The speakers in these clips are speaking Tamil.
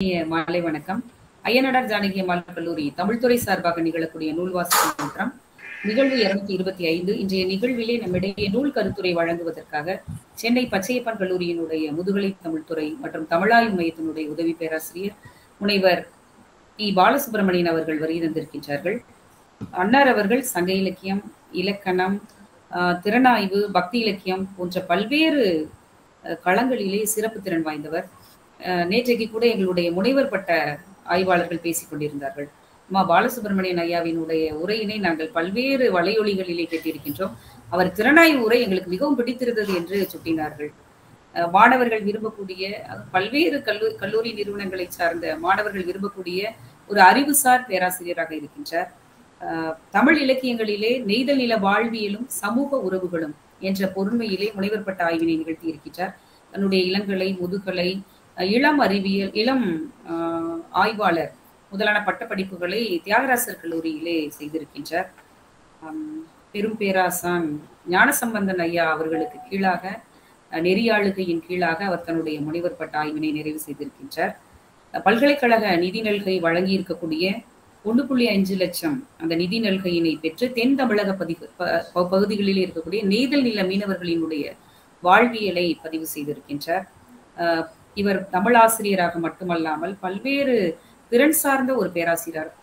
மாலை வணக்கம். ஐயனடார் ஜானகி அம்மாள் கல்லூரி தமிழ்துறை சார்பாக நிகழக்கூடிய நூல் வாசிப்பு மன்றம் நிகழ்வு 225. இன்றைய நிகழ்விலே நம்மிடையே நூல் கருத்துரை வழங்குவதற்காக சென்னை பச்சையப்பன் கல்லூரியினுடைய முதுகலை தமிழ்துறை மற்றும் தமிழாய்வு மையத்தினுடைய உதவி பேராசிரியர் முனைவர் பி பாலசுப்ரமணியன் அவர்கள் வருகை தந்திருக்கின்றார்கள். அன்னார் அவர்கள் சங்க இலக்கியம், இலக்கணம், திறனாய்வு, பக்தி இலக்கியம் போன்ற பல்வேறு களங்களிலே சிறப்பு திறன் வாய்ந்தவர். நேற்றைக்கு கூட எங்களுடைய முனைவர் பட்ட ஆய்வாளர்கள் பேசிக் கொண்டிருந்தார்கள். பாலசுப்ரமணியன் ஐயாவினுடைய உரையினை நாங்கள் பல்வேறு வலையொலிகளிலே கேட்டிருக்கின்றோம். அவர் திறனாய்வு உரை எங்களுக்கு மிகவும் பிடித்திருந்தது என்று சுட்டினார்கள். மாணவர்கள் விரும்பக்கூடிய பல்வேறு கல்லூரி நிறுவனங்களை சார்ந்த மாணவர்கள் விரும்பக்கூடிய ஒரு அறிவுசார் பேராசிரியராக இருக்கின்றார். தமிழ் இலக்கியங்களிலே நெய்தல் நில வாழ்வியலும் சமூக உறவுகளும் என்ற பொருண்மையிலே முனைவர் பட்ட ஆய்வினை நிகழ்த்தி இருக்கின்றார். தன்னுடைய இளங்கலை, முதுகலை, இளம் அறிவியல், இளம் ஆய்வாளர் முதலான பட்டப்படிப்புகளை தியாகராசர் கல்லூரியிலே செய்திருக்கின்றார். பெரும் பேராசான் ஞானசம்பந்தன் ஐயா அவர்களுக்கு கீழாக நெறியாளுகையின் கீழாக அவர் தன்னுடைய முனைவர் பட்ட ஆய்வினை நிறைவு செய்திருக்கின்றார். பல்கலைக்கழக நிதி நல்கை வழங்கி இருக்கக்கூடிய 1.5 லட்சம் அந்த நிதி நல்கையினை பெற்று தென் தமிழக பகுதிகளில் இருக்கக்கூடிய நெய்தல் நில மீனவர்களினுடைய வாழ்வியலை பதிவு செய்திருக்கின்றார். இவர் தமிழாசிரியராக மட்டுமல்லாமல் பல்வேறு திறன் சார்ந்த ஒரு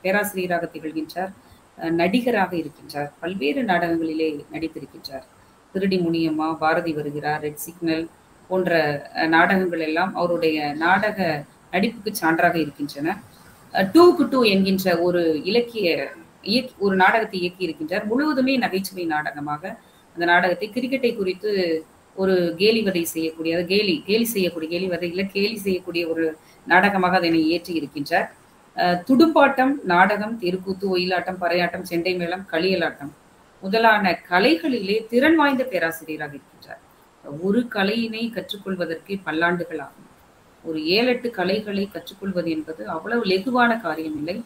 பேராசிரியராக திகழ்கின்றார். நடிகராக இருக்கின்றார். பல்வேறு நாடகங்களிலே நடித்திருக்கின்றார். திருடி முனியம்மா, பாரதி வருகிறார், ரெட் சிக்னல் போன்ற நாடகங்கள் எல்லாம் அவருடைய நாடக நடிப்புக்கு சான்றாக இருக்கின்றன. 2க்கு 2 என்கின்ற ஒரு ஒரு நாடகத்தை இயக்கி இருக்கின்றார். முழுவதுமே நகைச்சுவை நாடகமாக அந்த நாடகத்தை கிரிக்கெட்டை குறித்து ஒரு கேலி செய்யக்கூடிய ஒரு நாடகமாக அதனை ஏற்றி இருக்கின்றார். துடுப்பாட்டம், நாடகம், தெருக்கூத்து, ஒயிலாட்டம், பறையாட்டம், செண்டை மேளம், களியலாட்டம் முதலான கலைகளிலே திறன் வாய்ந்த பேராசிரியராக இருக்கின்றார். ஒரு கலையினை கற்றுக்கொள்வதற்கு பல்லாண்டுகள் ஆகும். ஒரு 7-8 கலைகளை கற்றுக்கொள்வது என்பது அவ்வளவு லெகுவான காரியம் இல்லை.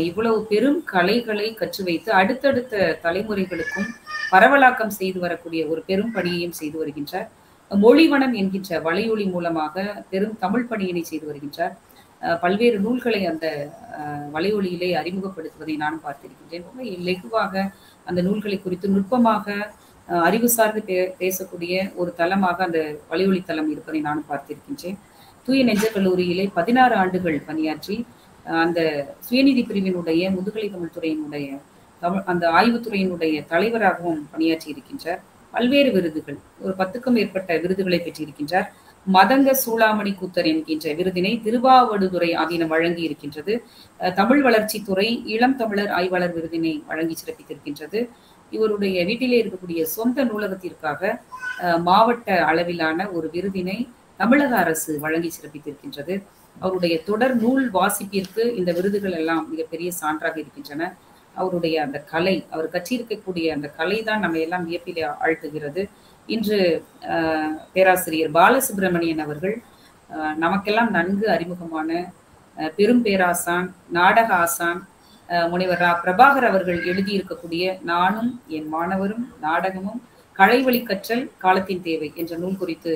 இவ்வளவு பெரும் கலைகளை கற்று வைத்து அடுத்தடுத்த தலைமுறைகளுக்கும் பரவலாக்கம் செய்து வரக்கூடிய ஒரு பெரும் பணியையும் செய்து வருகின்றார். மொழிவனம் என்கின்ற வலையொலி மூலமாக பெரும் தமிழ் பணியினை செய்து வருகின்றார். பல்வேறு நூல்களை அந்த வலையொலியிலே அறிமுகப்படுத்துவதை நானும் பார்த்திருக்கின்றேன். ரொம்ப லெகுவாக அந்த நூல்களை குறித்து நுட்பமாக அறிவு சார்ந்து பேசக்கூடிய ஒரு தளமாக அந்த வலையொலி தளம் இருப்பதை நானும் பார்த்திருக்கின்றேன். தூய நெஞ்ச கல்லூரியிலே 16 ஆண்டுகள் பணியாற்றி அந்த சுயநிதி பிரிவினுடைய முதுகலை தமிழ்துறையினுடைய அந்த ஆய்வுத்துறையினுடைய தலைவராகவும் பணியாற்றி இருக்கின்றார். பல்வேறு விருதுகள், ஒரு 10க்கும் மேற்பட்ட விருதுகளை பெற்றிருக்கின்றார். மதங்க சூளாமணி கூத்தர் என்கின்ற விருதினை திருவாவடுதுறை ஆதீனம் வழங்கி இருக்கின்றது. தமிழ் வளர்ச்சித்துறை இளம் தமிழர் ஆய்வாளர் விருதினை வழங்கி சிறப்பித்திருக்கின்றது. இவருடைய வீட்டிலே இருக்கக்கூடிய சொந்த நூலகத்திற்காக மாவட்ட அளவிலான ஒரு விருதினை தமிழக அரசு வழங்கி சிறப்பித்திருக்கின்றது. அவருடைய தொடர் நூல் வாசிப்பிற்கு இந்த விருதுகள் எல்லாம் மிகப்பெரிய சான்றாக இருக்கின்றன. அவருடைய அந்த கலை, அவர் கற்றிருக்கக்கூடிய அந்த கலை தான் நம்ம எல்லாம் வியப்பிலே ஆழ்த்துகிறது. இன்று பேராசிரியர் பாலசுப்ரமணியன் அவர்கள் நமக்கெல்லாம் நன்கு அறிமுகமான பெரும் பேராசான், நாடக ஆசான் முனைவர் பிரபாகர் அவர்கள் எழுதியிருக்கக்கூடிய நானும் என் மாணவரும் நாடகமும் கலைவழி கற்றல் காலத்தின் தேவை என்ற நூல் குறித்து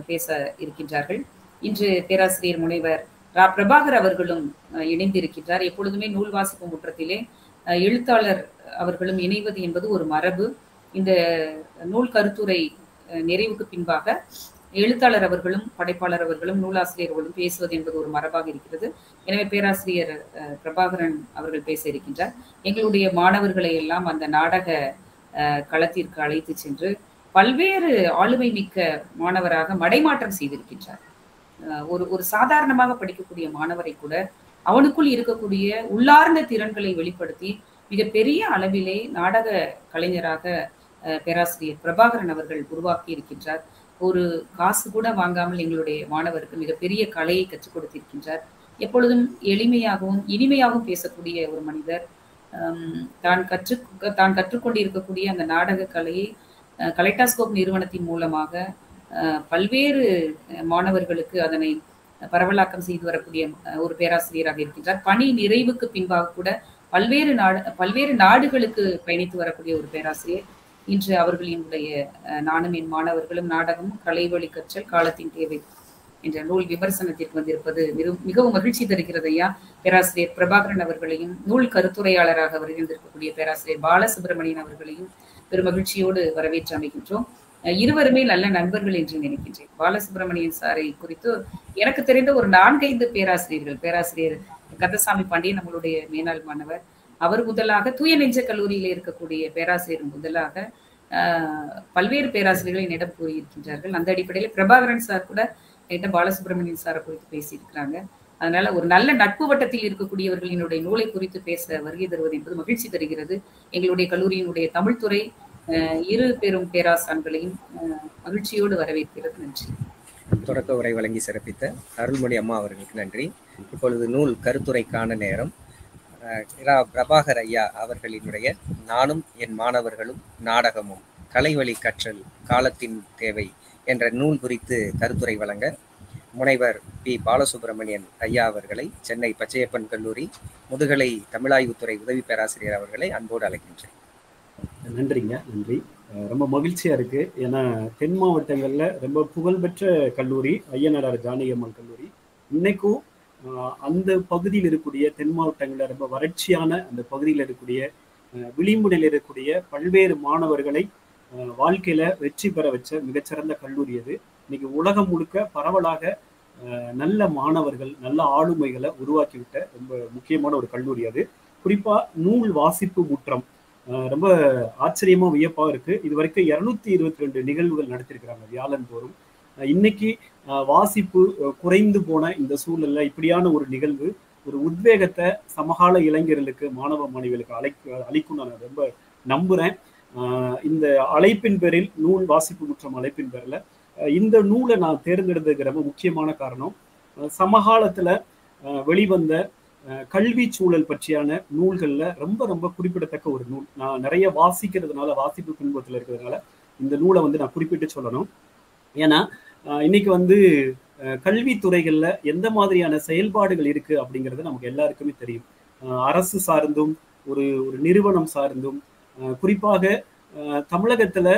பேச இருக்கின்றார்கள். இன்று பேராசிரியர் முனைவர் பிரபாகர் அவர்களும் இணைந்திருக்கின்றார். எப்பொழுதுமே நூல் வாசிப்பு முற்றத்திலே எழுத்தாளர் அவர்களும் இணைவது என்பது ஒரு மரபு. இந்த நூல் கருத்துரை நிறைவுக்கு பின்பாக எழுத்தாளர் அவர்களும் படைப்பாளர் அவர்களும் நூலாசிரியர் அவர்களும் பேசுவது என்பது ஒரு மரபாக இருக்கிறது. எனவே பேராசிரியர் பிரபாகரன் அவர்கள் பேச இருக்கின்றார். எங்களுடைய மாணவர்களை எல்லாம் அந்த நாடக களத்திற்கு அழைத்து சென்று பல்வேறு ஆளுமை மிக்க மாணவராக மடைமாற்றம் செய்திருக்கின்றார். ஒரு சாதாரணமாக படிக்கக்கூடிய மாணவரை கூட அவனுக்குள் இருக்கக்கூடிய உள்ளார்ந்த திறன்களை வெளிப்படுத்தி மிகப்பெரிய அளவிலே நாடக கலைஞராக பேராசிரியர் பிரபாகரன் அவர்கள் உருவாக்கி இருக்கின்றார். ஒரு காசு கூட வாங்காமல் எங்களுடைய மாணவருக்கு மிகப்பெரிய கலையை கற்றுக் கொடுத்திருக்கின்றார். எப்பொழுதும் எளிமையாகவும் இனிமையாகவும் பேசக்கூடிய ஒரு மனிதர். தான் கற்றுக்கொண்டிருக்கக்கூடிய அந்த நாடக கலையை கலைட்டாஸ்கோப் நிறுவனத்தின் மூலமாக பல்வேறு மாணவர்களுக்கு அதனை பரவலாக்கம் செய்து வரக்கூடிய ஒரு பேராசிரியராக இருக்கின்றார். பணி நிறைவுக்கு பின்பாக கூட பல்வேறு நாடுகளுக்கு பயணித்து வரக்கூடிய ஒரு பேராசிரியர். இன்று அவர்களினுடைய நானும் என் மாணவர்களும் நாடகமும் கலைவழி கற்றல் காலத்தின் தேவை என்ற நூல் விமர்சனத்திற்கு வந்திருப்பது மிகவும் மகிழ்ச்சி தருகிறது ஐயா. பேராசிரியர் பிரபாகரன் அவர்களையும், நூல் கருத்துரையாளராக வருகின்றிருக்கக்கூடிய பேராசிரியர் பாலசுப்ரமணியன் அவர்களையும் பெரும் மகிழ்ச்சியோடு வரவேற்று அமைகின்றோம். இருவருமே நல்ல நண்பர்கள் என்று நினைக்கின்றேன். பாலசுப்ரமணியன் சாரை குறித்து எனக்கு தெரிந்த ஒரு 4-5 பேராசிரியர்கள், பேராசிரியர் கந்தசாமி பாண்டியன் நம்மளுடைய மேனாள் மாணவர், அவர் முதலாக தூய நெஞ்ச கல்லூரியிலே இருக்கக்கூடிய பேராசிரியர் முதலாக பல்வேறு பேராசிரியர்கள் என்னிடம் கூறியிருக்கின்றார்கள். அந்த அடிப்படையில் பிரபாகரன் சார் கூட என்கிட்ட பாலசுப்ரமணியன் சாரை குறித்து பேசியிருக்கிறாங்க. அதனால ஒரு நல்ல நட்பு வட்டத்தில் இருக்கக்கூடியவர்களினுடைய நூலை குறித்து பேச வருகை தருவது என்பது மகிழ்ச்சி தருகிறது. எங்களுடைய கல்லூரியினுடைய தமிழ்துறை இரு பெரும் பேராசான்களையும் மகிழ்ச்சியோடு வரவேற்கிறது. நன்றி. தொடக்க உரை வழங்கி சிறப்பித்த அருள்மொழி அம்மா அவர்களுக்கு நன்றி. இப்பொழுது நூல் கருத்துரைக்கான நேரம். பிரபாகர் ஐயா அவர்களினுடைய நானும் என் மாணவர்களும் நாடகமும் கலைவழி கற்றல் காலத்தின் தேவை என்ற நூல் குறித்து கருத்துரை வழங்க முனைவர் பி பாலசுப்ரமணியன் ஐயா அவர்களை சென்னை பச்சையப்பன் கல்லூரி முதுகலை தமிழாய்வுத்துறை உதவி பேராசிரியர் அவர்களை அன்போடு அழைக்கின்றேன். நன்றிங்க, நன்றி. ரொம்ப மகிழ்ச்சியா இருக்கு. ஏன்னா தென் மாவட்டங்கள்ல ரொம்ப புகழ்பெற்ற கல்லூரி ஐயனார் ஜானகி அம்மாள் கல்லூரி. இன்னைக்கும் அந்த பகுதியில் இருக்கக்கூடிய தென் மாவட்டங்கள்ல ரொம்ப வறட்சியான அந்த பகுதியில் இருக்கக்கூடிய விளிம்புநிலையில் இருக்கக்கூடிய பல்வேறு மாணவர்களை வாழ்க்கையில வெற்றி பெற வச்ச மிகச்சிறந்த கல்லூரி அது. இன்னைக்கு உலகம் முழுக்க பரவலாக நல்ல மாணவர்கள், நல்ல ஆளுமைகளை உருவாக்கிவிட்ட ரொம்ப முக்கியமான ஒரு கல்லூரி அது. குறிப்பா நூல் வாசிப்பு முற்றம் ரொம்ப ஆச்சரியமா வியப்பா இருக்கு. இது வரைக்கும் 222 நிகழ்வுகள் நடத்திருக்கிறாங்க வியாழன் தோறும். இன்னைக்கு வாசிப்பு குறைந்து போன இந்த சூழல்ல இப்படியான ஒரு நிகழ்வு ஒரு உத்வேகத்தை சமகால இளைஞர்களுக்கு, மாணவ மாணவிகளுக்கு அளிக்கும் நான் ரொம்ப நம்புறேன். இந்த அழைப்பின் பேரில், நூல் வாசிப்பு முற்றம் அழைப்பின் பேரில் இந்த நூலை நான் தேர்ந்தெடுத்ததுக்கு ரொம்ப முக்கியமான காரணம், சமகாலத்துல வெளிவந்த கல்வி சூழல் பற்றியான நூல்கள்ல ரொம்ப ரொம்ப குறிப்பிடத்தக்க ஒரு நூல். நான் நிறைய வாசிக்கிறதுனால, வாசிப்பு பின்புலத்தில் இருக்கிறதுனால இந்த நூலை நான் குறிப்பிட்டு சொல்லணும். ஏன்னா இன்னைக்கு கல்வித்துறைகள்ல எந்த மாதிரியான செயல்பாடுகள் இருக்கு அப்படிங்கிறது நமக்கு எல்லாருக்குமே தெரியும். அரசு சார்ந்தும் ஒரு நிறுவனம் சார்ந்தும் குறிப்பாக தமிழகத்துல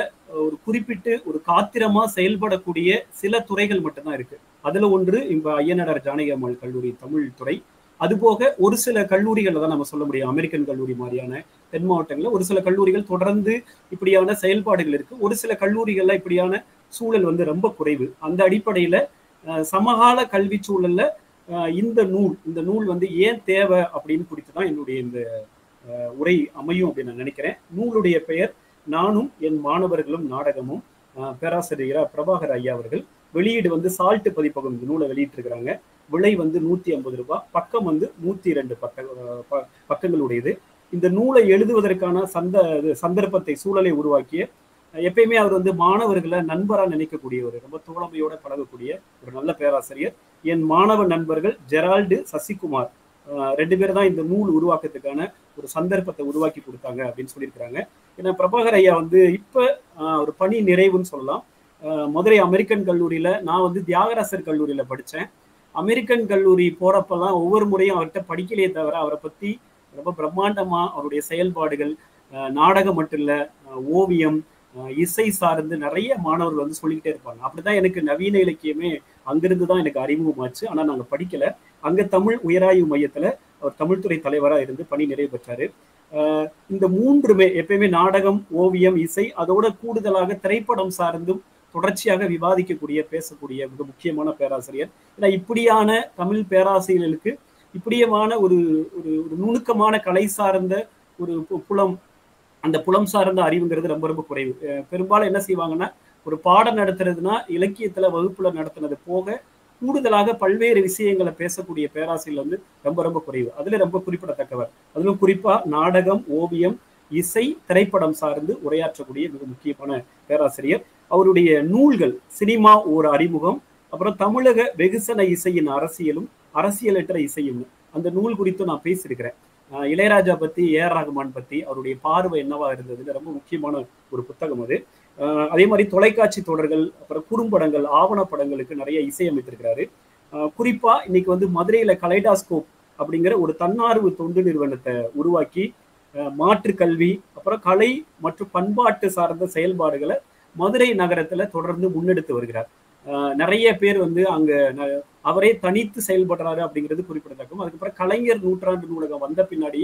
ஒரு குறிப்பிட்டு ஒரு காத்திரமா செயல்படக்கூடிய சில துறைகள் மட்டும்தான் இருக்கு. அதுல ஒன்று இப்ப ஐயனார் ஜானகி அம்மாள் கல்லூரி தமிழ் துறை. அதுபோக ஒரு சில கல்லூரிகள்ல தான் நம்ம சொல்ல முடியும். அமெரிக்கன் கல்லூரி மாதிரியான தென் மாவட்டங்கள்ல ஒரு சில கல்லூரிகள் தொடர்ந்து இப்படியான செயல்பாடுகள் இருக்கு. ஒரு சில கல்லூரிகள்ல இப்படியான சூழல் ரொம்ப குறைவு. அந்த அடிப்படையில சமகால கல்வி சூழல்ல இந்த நூல் ஏன் தேவை அப்படின்னு குறித்துதான் என்னுடைய இந்த உரை அமையும் அப்படின்னு நான் நினைக்கிறேன். நூலுடைய பெயர் நானும் என் மாணவர்களும் நாடகமும். பேராசிரியர் பிரபாகர் ஐயா அவர்கள். வெளியீடு சால்ட் பதிப்பகம் இந்த நூலை வெளியிட்டு இருக்கிறாங்க. விலை 150 ரூபாய். பக்கம் 102 பக்கங்களுடையது. இந்த நூலை எழுதுவதற்கான சந்தர்ப்பத்தை, சூழலை உருவாக்கிய, எப்பயுமே அவர் மாணவர்களை நண்பரா நினைக்கக்கூடியவர், ரொம்ப தோழமையோட பழகக்கூடிய ஒரு நல்ல பேராசிரியர். என் மாணவ நண்பர்கள் ஜெரால்டு, சசிகுமார் 2 பேர் தான் இந்த நூல் உருவாக்கத்துக்கான ஒரு சந்தர்ப்பத்தை உருவாக்கி கொடுத்தாங்க அப்படின்னு சொல்லியிருக்கிறாங்க. ஏன்னா பிரபாகர் ஐயா இப்ப ஒரு பணி நிறைவுன்னு சொல்லலாம். மதுரை அமெரிக்கன் கல்லூரியில நான் தியாகராசர் கல்லூரியில படித்தேன். அமெரிக்கன் கல்லூரி போறப்பெல்லாம் ஒவ்வொரு முறையும் அவர்கிட்ட படிக்கலையே தவிர அவரை பத்தி ரொம்ப பிரம்மாண்டமா அவருடைய செயல்பாடுகள், நாடகம் மட்டும் இல்ல, ஓவியம், இசை சார்ந்து நிறைய மாணவர்கள் சொல்லிக்கிட்டே இருப்பாங்க. அப்படிதான் எனக்கு நவீன இலக்கியமே அங்கிருந்து தான் எனக்கு அறிமுகமாச்சு. ஆனா நாங்க படிக்கல. அங்க தமிழ் உயராய்வு மையத்துல அவர் தமிழ்துறை தலைவராக இருந்து பணி நிறைவு பெற்றாரு. இந்த மூன்றுமே எப்பயுமே நாடகம், ஓவியம், இசை, அதோட கூடுதலாக திரைப்படம் சார்ந்தும் தொடர்ச்சியாக விவாதிக்கக்கூடிய, பேசக்கூடிய மிக முக்கியமான பேராசிரியர். ஏன்னா இப்படியான தமிழ் பேராசிரியர்களுக்கு இப்படியமான ஒரு நுணுக்கமான கலை சார்ந்த ஒரு புலம், அந்த புலம் சார்ந்த அறிவுங்கிறது ரொம்ப ரொம்ப குறைவு. பெரும்பாலும் என்ன செய்வாங்கன்னா, ஒரு பாடம் நடத்துறதுனா இலக்கியத்துல வகுப்புல நடத்துனது போக கூடுதலாக பல்வேறு விஷயங்களை பேசக்கூடிய பேராசிரியர் ரொம்ப ரொம்ப குறைவு. அதுல ரொம்ப குறிப்பிடத்தக்கவர். அதிலும் குறிப்பா நாடகம், ஓவியம், இசை, திரைப்படம் சார்ந்து உரையாற்றக்கூடிய மிக முக்கியமான பேராசிரியர். அவருடைய நூல்கள் சினிமா ஒரு அறிமுகம், அப்புறம் தமிழக வெகுசன இசையின் அரசியலும் அரசியலற்ற இசையும், அந்த நூல் குறித்து நான் பேசியிருக்கிறேன். இளையராஜா பத்தி, ஏஆர் ரஹ்மான் பத்தி அவருடைய பார்வை என்னவா இருந்ததுன்னு ரொம்ப முக்கியமான ஒரு புத்தகம் அது. அதே மாதிரி தொலைக்காட்சி தொடர்கள், அப்புறம் குறும்படங்கள், ஆவணப்படங்களுக்கு நிறைய இசையமைத்திருக்கிறாரு. குறிப்பா இன்னைக்கு மதுரையில கலைடாஸ்கோப் அப்படிங்கிற ஒரு தன்னார்வ தொண்டு நிறுவனத்தை உருவாக்கி மாற்று கல்வி, அப்புறம் கலை மற்றும் பண்பாட்டு சார்ந்த செயல்பாடுகளை மதுரை நகரத்துல தொடர்ந்து முன்னெடுத்து வருகிறார். நிறைய பேர் வந்து அங்க அவரே தனித்து செயல்படுறாரு அப்படிங்கிறது குறிப்பிடத்தக்கும். அதுக்கப்புறம் கலைஞர் நூற்றாண்டு நூலகம் வந்த பின்னாடி